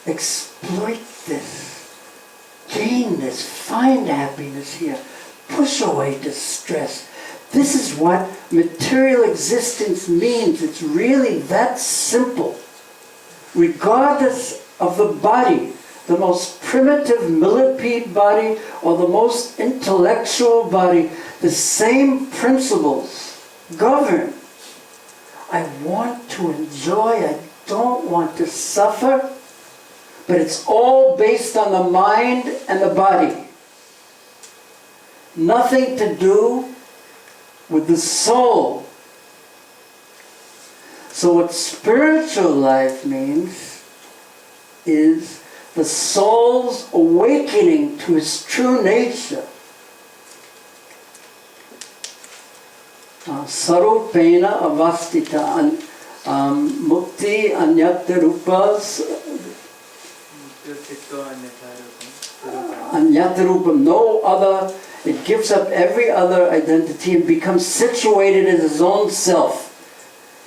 exploit this, gain this, find happiness here, push away distress. This is what material existence means. It's really that simple. Regardless of the body, the most primitive millipede body or the most intellectual body, the same principles govern. I want to enjoy, I don't want to suffer, but it's all based on the mind and the body. Nothing to do with the soul. So what spiritual life means is the soul's awakening to its true nature. Sarupena avastita mukti anyata rupas anyata rupam, no other. It gives up every other identity and becomes situated as its own self.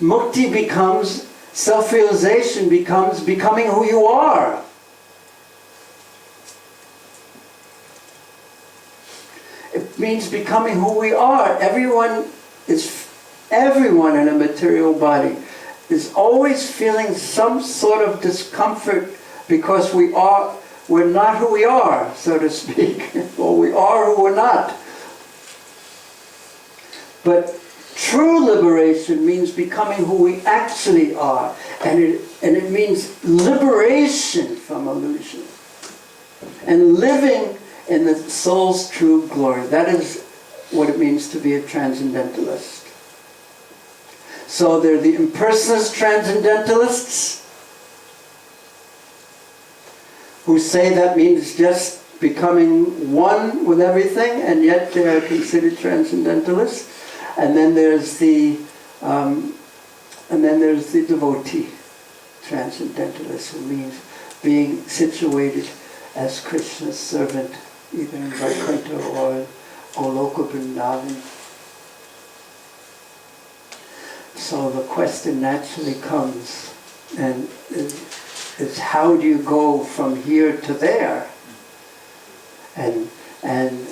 Mukti becomes, self-realization becomes becoming who you are. means becoming who we are. Everyone in a material body is always feeling some sort of discomfort because we're not who we are, so to speak, or we are who we're not. But true liberation means becoming who we actually are, and it means liberation from illusion and living in the soul's true glory. That is what it means to be a transcendentalist. So there are the impersonalist transcendentalists who say that means just becoming one with everything, and yet they are considered transcendentalists. And then there's the devotee transcendentalist, who means being situated as Krishna's servant, either in Vaikuntha or Goloka Vrindavan. So the question naturally comes, and is how do you go from here to there? And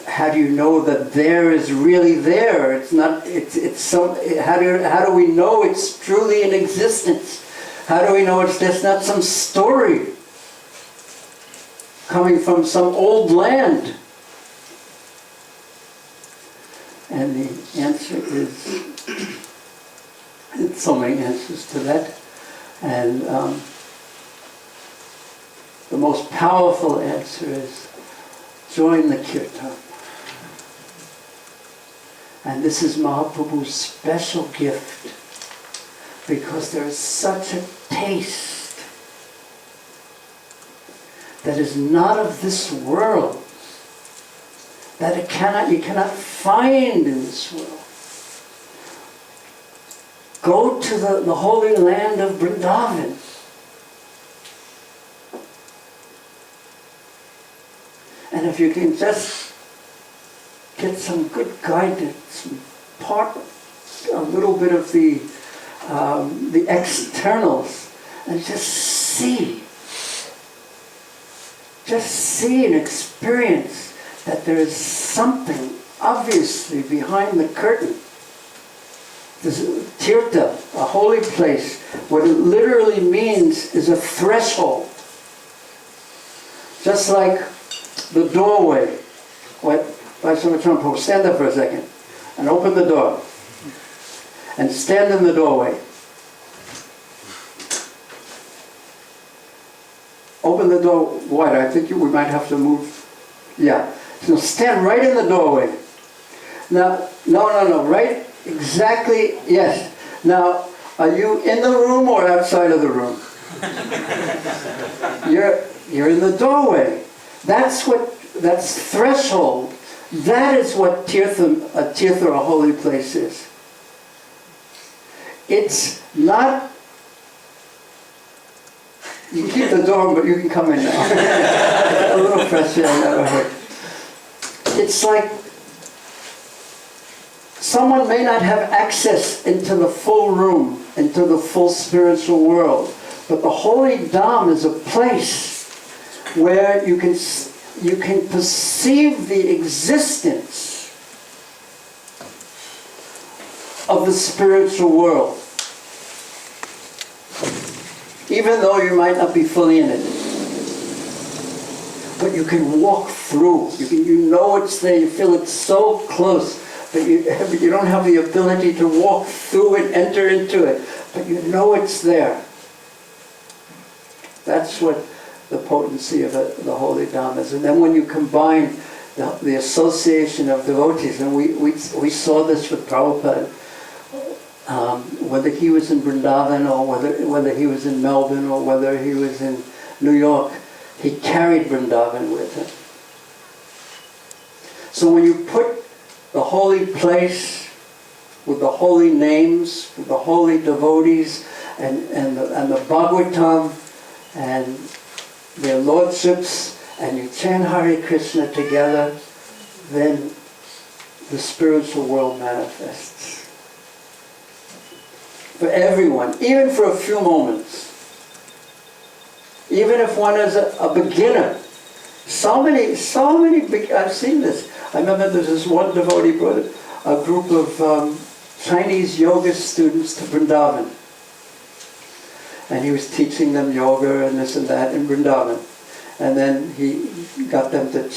how do you know that there is really there? It's not. It's some. How do we know it's truly in existence? How do we know it's just not some story coming from some old land? And the answer is, so many answers to that, and the most powerful answer is, join the kirtan. And this is Mahaprabhu's special gift, because there is such a taste that is not of this world, that you cannot find in this world. Go to the holy land of Vrindavan. And if you can just get some good guidance, part a little bit of the externals, and just see and experience that there is something obviously behind the curtain. This tirtha, a holy place, what it literally means is a threshold. Just like the doorway. Stand up for a second and open the door and stand in the doorway. Open the door wide. I think we might have to move. Yeah. So stand right in the doorway. Now, no, right? Exactly, yes. Now, are you in the room or outside of the room? You're in the doorway. That's threshold. That is what a tirtha, a holy place is. It's not, you can keep the door, but you can come in now. A little fresh air never hurt. It's like someone may not have access into the full room, into the full spiritual world, but the holy dham is a place where you can perceive the existence of the spiritual world, even though you might not be fully in it. But you can walk through. You know it's there. You feel it's so close, but you don't have the ability to walk through and enter into it. But you know it's there. That's what the potency of the holy dham is. And then when you combine the association of devotees, and we saw this with Prabhupada, whether he was in Vrindavan or whether he was in Melbourne or whether he was in New York, he carried Vrindavan with him. So when you put the holy place with the holy names, with the holy devotees, and the Bhagavatam, and their lordships, and you chant Hare Krishna together, then the spiritual world manifests. For everyone, even for a few moments. Even if one is a beginner. So many, I've seen this. I remember there was this one devotee brought a group of Chinese yoga students to Vrindavan. And he was teaching them yoga and this and that in Vrindavan. And then he got them to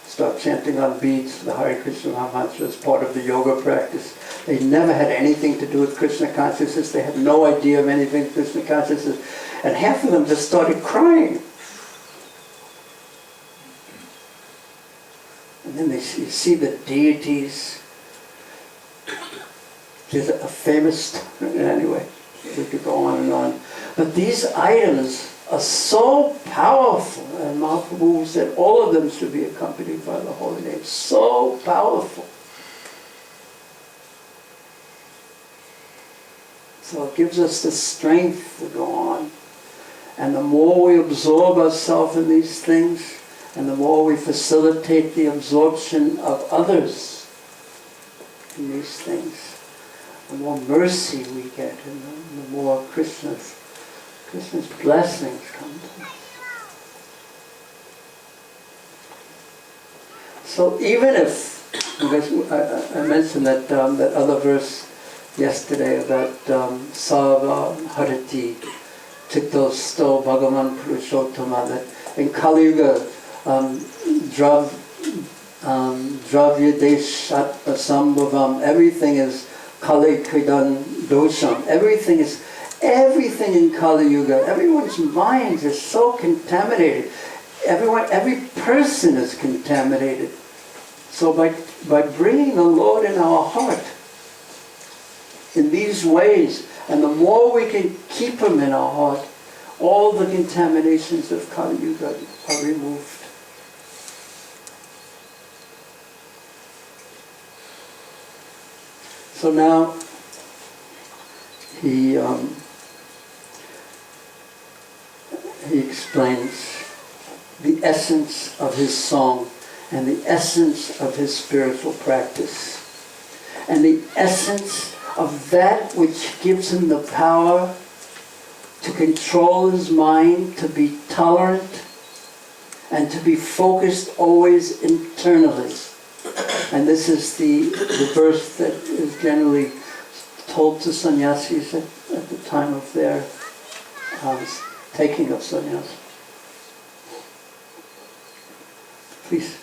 start chanting on beads, the Hare Krishna Mahamantra as part of the yoga practice. They never had anything to do with Krishna consciousness. They had no idea of anything Krishna consciousness. And half of them just started crying. And then you see the deities. There's a famous, anyway, we could go on and on. But these items are so powerful, and Mahaprabhu said all of them should be accompanied by the holy name. So powerful. So it gives us the strength to go on. And the more we absorb ourselves in these things, and the more we facilitate the absorption of others in these things, the more mercy we get, and the more Krishna's blessings come to us. So even if, because I mentioned that that other verse yesterday about Sarva Harati Chitto Sto Bhagavan Purushottama, that in Kali Yuga Dravya Deshat Sambhavam, everything is Kali Kridan Dosham, everything in Kali Yuga, everyone's minds are so contaminated. Every person is contaminated. So by bringing the Lord in our heart in these ways, and the more we can keep Him in our heart, all the contaminations of Kali Yuga are removed. So now he explains the essence of his song and the essence of his spiritual practice and the essence of that which gives him the power to control his mind, to be tolerant, and to be focused always internally. And this is the verse that is generally told to sannyasis at the time of their taking of sannyas. Please,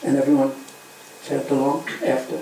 and everyone chant along after.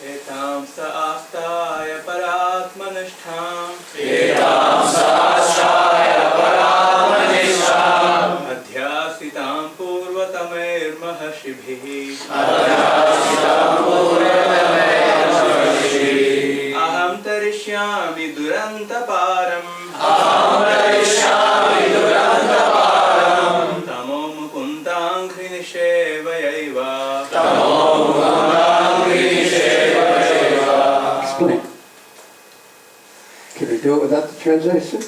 Etam sāstaya paratmanishtham Etam sāstaya paratmanishtham Adhyasitam purvatamer mahashibhi Adhyasitam purvatamer mahashibhi Aham tarishyami durantaparam Aham tarishyami durantaparam Tamo mukundang hrinishevayaiva Tamo mukundang hrinishevayaiva. Explain. Can we do it without the translation?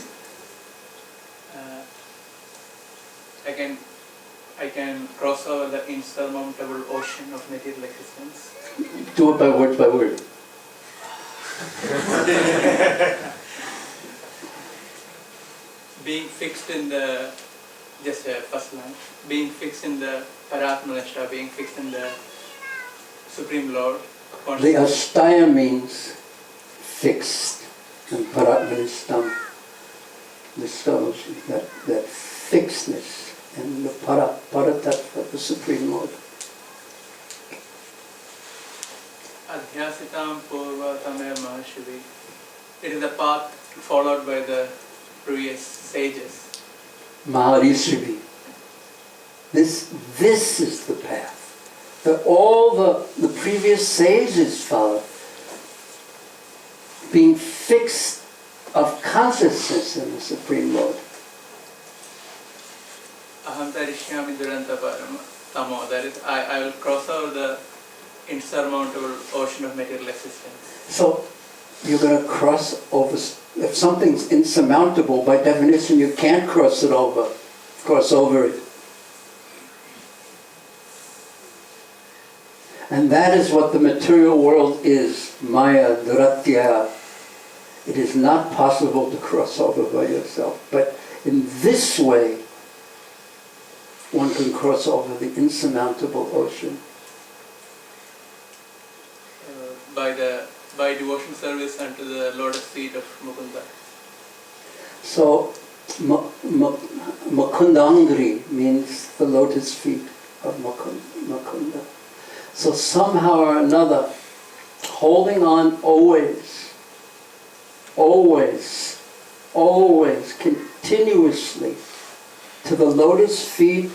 I can cross over the insurmountable ocean of material existence. Do it by word by word. Being fixed in the, just first line, being fixed in the Paratmanishta, being fixed in the Supreme Lord. The Ashtaya means fixed, and Paratmanishtam, the stars, that fixedness, and the Paratattva, the Supreme Lord. Adhyasitam Purva Tamer Mahashivi. It is the path followed by the previous sages. Maharishivi. This is the path that all the previous sages followed. Being fixed of consciousness in the Supreme Lord. Aham tarishyami durantaparam tamo. That is, I will cross over the insurmountable ocean of material existence. So you're going to cross over. If something's insurmountable, by definition, you can't cross over it. And that is what the material world is, Maya, Duratya. It is not possible to cross over by yourself. But in this way, one can cross over the insurmountable ocean. by devotion service unto the lotus feet of Mukunda. So, Mukundangri means the lotus feet of Mukunda. So somehow or another, holding on always, continuously to the lotus feet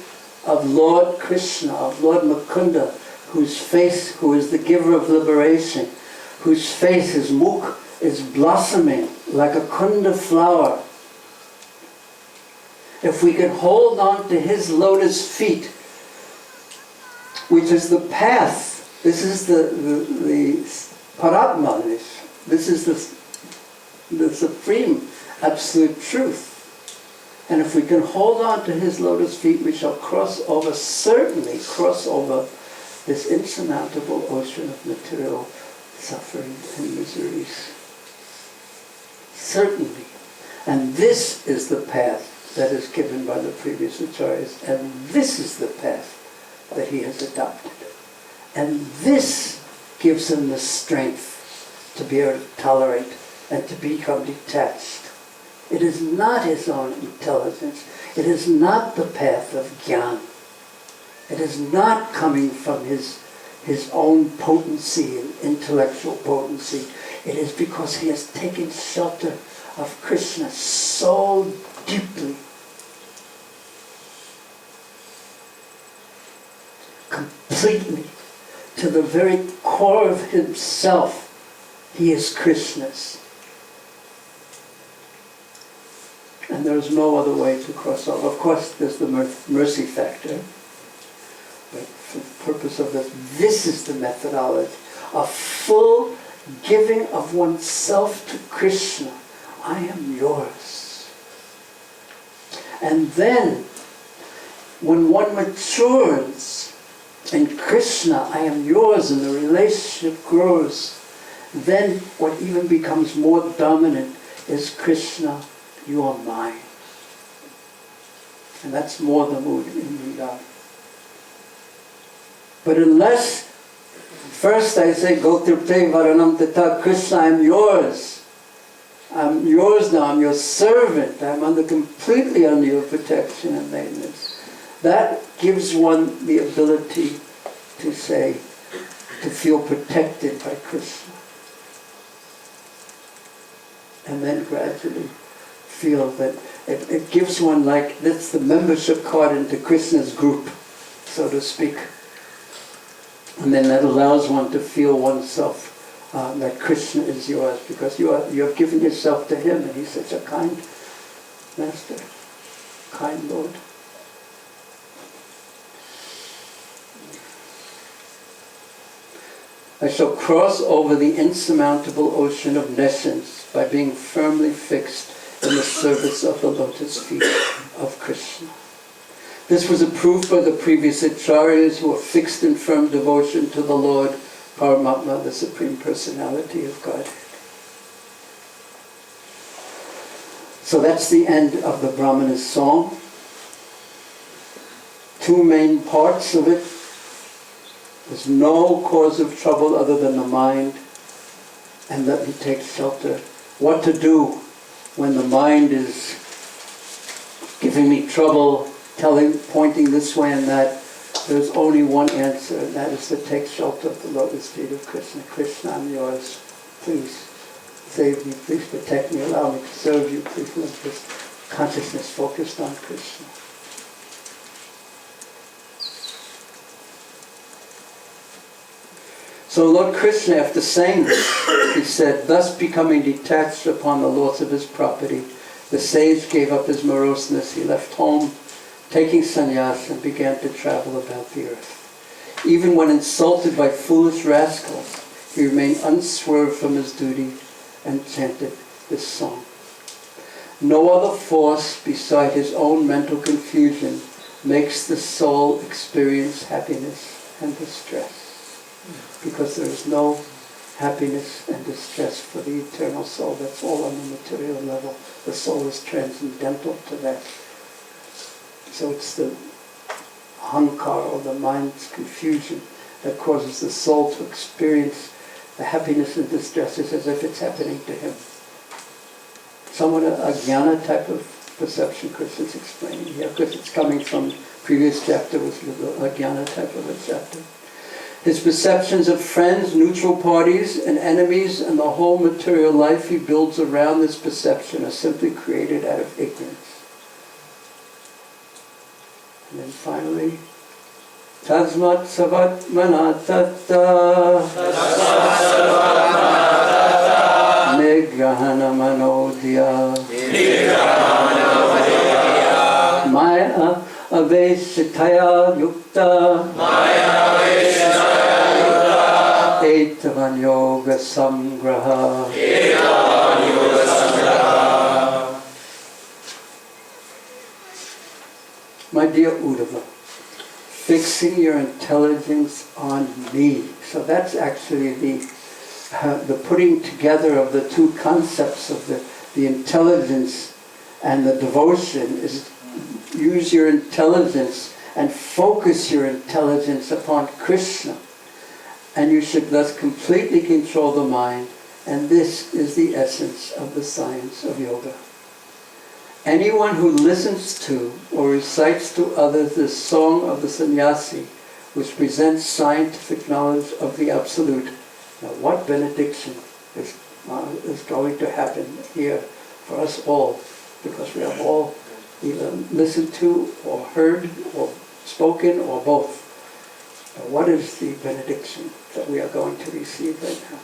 of Lord Krishna, of Lord Mukunda, who is the giver of liberation, whose face, his mukh, is blossoming like a kunda flower. If we can hold on to his lotus feet, which is the path, this is the Paratma, this is the supreme, absolute truth. And if we can hold on to his lotus feet, we shall certainly cross over this insurmountable ocean of material suffering and miseries. Certainly. And this is the path that is given by the previous acharyas, and this is the path that he has adopted. And this gives him the strength to be able to tolerate and to become detached. It is not his own intelligence. It is not the path of Gyan. It is not coming from his own potency and intellectual potency. It is because he has taken shelter of Krishna so deeply, completely, to the very core of himself. He is Krishna's. And there is no other way to cross over. Of course, there's the mercy factor. But for the purpose of this is the methodology. A full giving of oneself to Krishna. I am yours. And then, when one matures in Krishna, I am yours, and the relationship grows, then what even becomes more dominant is Krishna, you are mine. And that's more the mood in Vrindavan. But unless first I say, Go Tripte Varanam Tata, Krishna, I'm yours. I'm yours now, I'm your servant. I'm completely under your protection and maintenance. That gives one the ability to say, to feel protected by Krishna. And then gradually feel that it gives one that's the membership card into Krishna's group, so to speak. And then that allows one to feel oneself that Krishna is yours, because you have given yourself to him, and he's such a kind master, kind Lord. I shall cross over the insurmountable ocean of nescience by being firmly fixed in the service of the lotus feet of Krishna. This was approved by the previous acharyas, who were fixed in firm devotion to the Lord, Paramatma, the Supreme Personality of Godhead. So that's the end of the Brahmana's song. Two main parts of it. There's no cause of trouble other than the mind, and let me take shelter. What to do when the mind is giving me trouble, pointing this way and that? There's only one answer, and that is to take shelter of the lotus feet of Krishna. Krishna, I'm yours. Please save me. Please protect me. Allow me to serve you. Please live this consciousness focused on Krishna. So Lord Krishna, after saying this, he said, thus becoming detached upon the loss of his property, the sage gave up his moroseness. He left home, taking sannyas, and began to travel about the earth. Even when insulted by foolish rascals, he remained unswerved from his duty and chanted this song. No other force beside his own mental confusion makes the soul experience happiness and distress. Because there is no happiness and distress for the eternal soul. That's all on the material level. The soul is transcendental to that. So it's the ahankara, or the mind's confusion, that causes the soul to experience The happiness and distress is as if it's happening to him. Somewhat a jnana type of perception Krishna's explaining here, because it's coming from previous chapter, was a jnana type of a chapter. His perceptions of friends, neutral parties, and enemies, and the whole material life he builds around this perception are simply created out of ignorance. And then finally, Tasmat savat manatata Nigrahana manodya Maya aveshitaya yukta Etavan yoga samgraha My dear Uddhava, fixing your intelligence on me. So that's actually the putting together of the two concepts of the intelligence and the devotion is use your intelligence and focus your intelligence upon Krishna. And you should thus completely control the mind. And this is the essence of the science of yoga. Anyone who listens to or recites to others the song of the sannyasi, which presents scientific knowledge of the Absolute. Now what benediction is going to happen here for us all, because we have all either listened to or heard or spoken or both. Now what is the benediction that we are going to receive right now?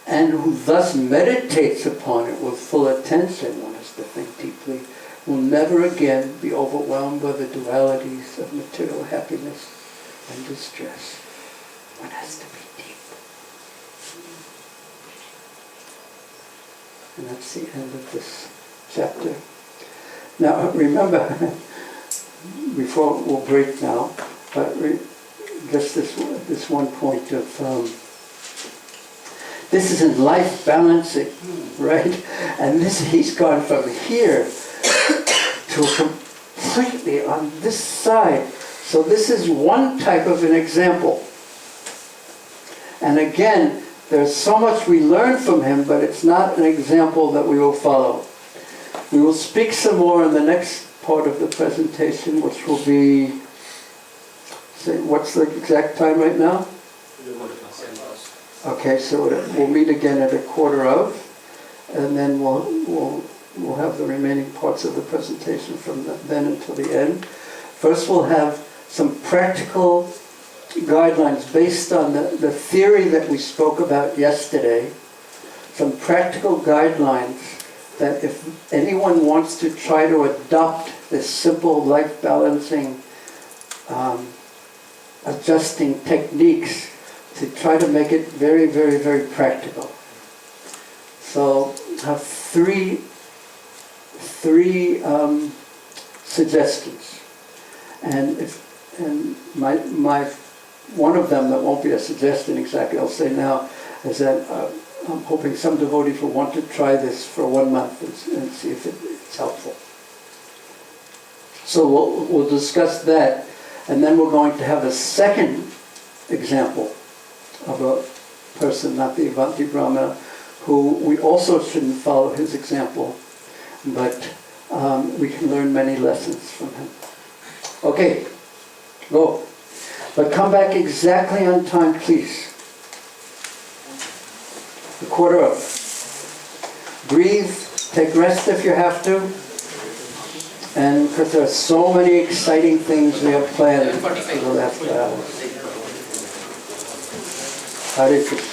And who thus meditates upon it with full attention, one has to think deeply, will never again be overwhelmed by the dualities of material happiness and distress. One has to be deep. And that's the end of this chapter. Now remember, before we'll break now, but just this one point of this is in life balancing, right? And he's gone from here to completely on this side. So this is one type of an example. And again, there's so much we learn from him, but it's not an example that we will follow. We will speak some more in the next part of the presentation, which will be, what's the exact time right now? Okay, so we'll meet again at 1:15, and then we'll have the remaining parts of the presentation from then until the end. First we'll have some practical guidelines based on the theory that we spoke about yesterday, some practical guidelines that if anyone wants to try to adopt this simple life balancing adjusting techniques to try to make it very, very, very practical. So I have three suggestions, and my one of them that won't be a suggestion exactly, I'll say now, is that I'm hoping some devotees will want to try this for 1 month and see if it's helpful. So we'll discuss that, and then we're going to have a second example of a person, not the Avanti Brahmana, who we also shouldn't follow his example, but we can learn many lessons from him. Okay, go. But come back exactly on time, please. 1:15. Breathe, take rest if you have to, and because there are so many exciting things we have planned for the last hour. Hare Krishna.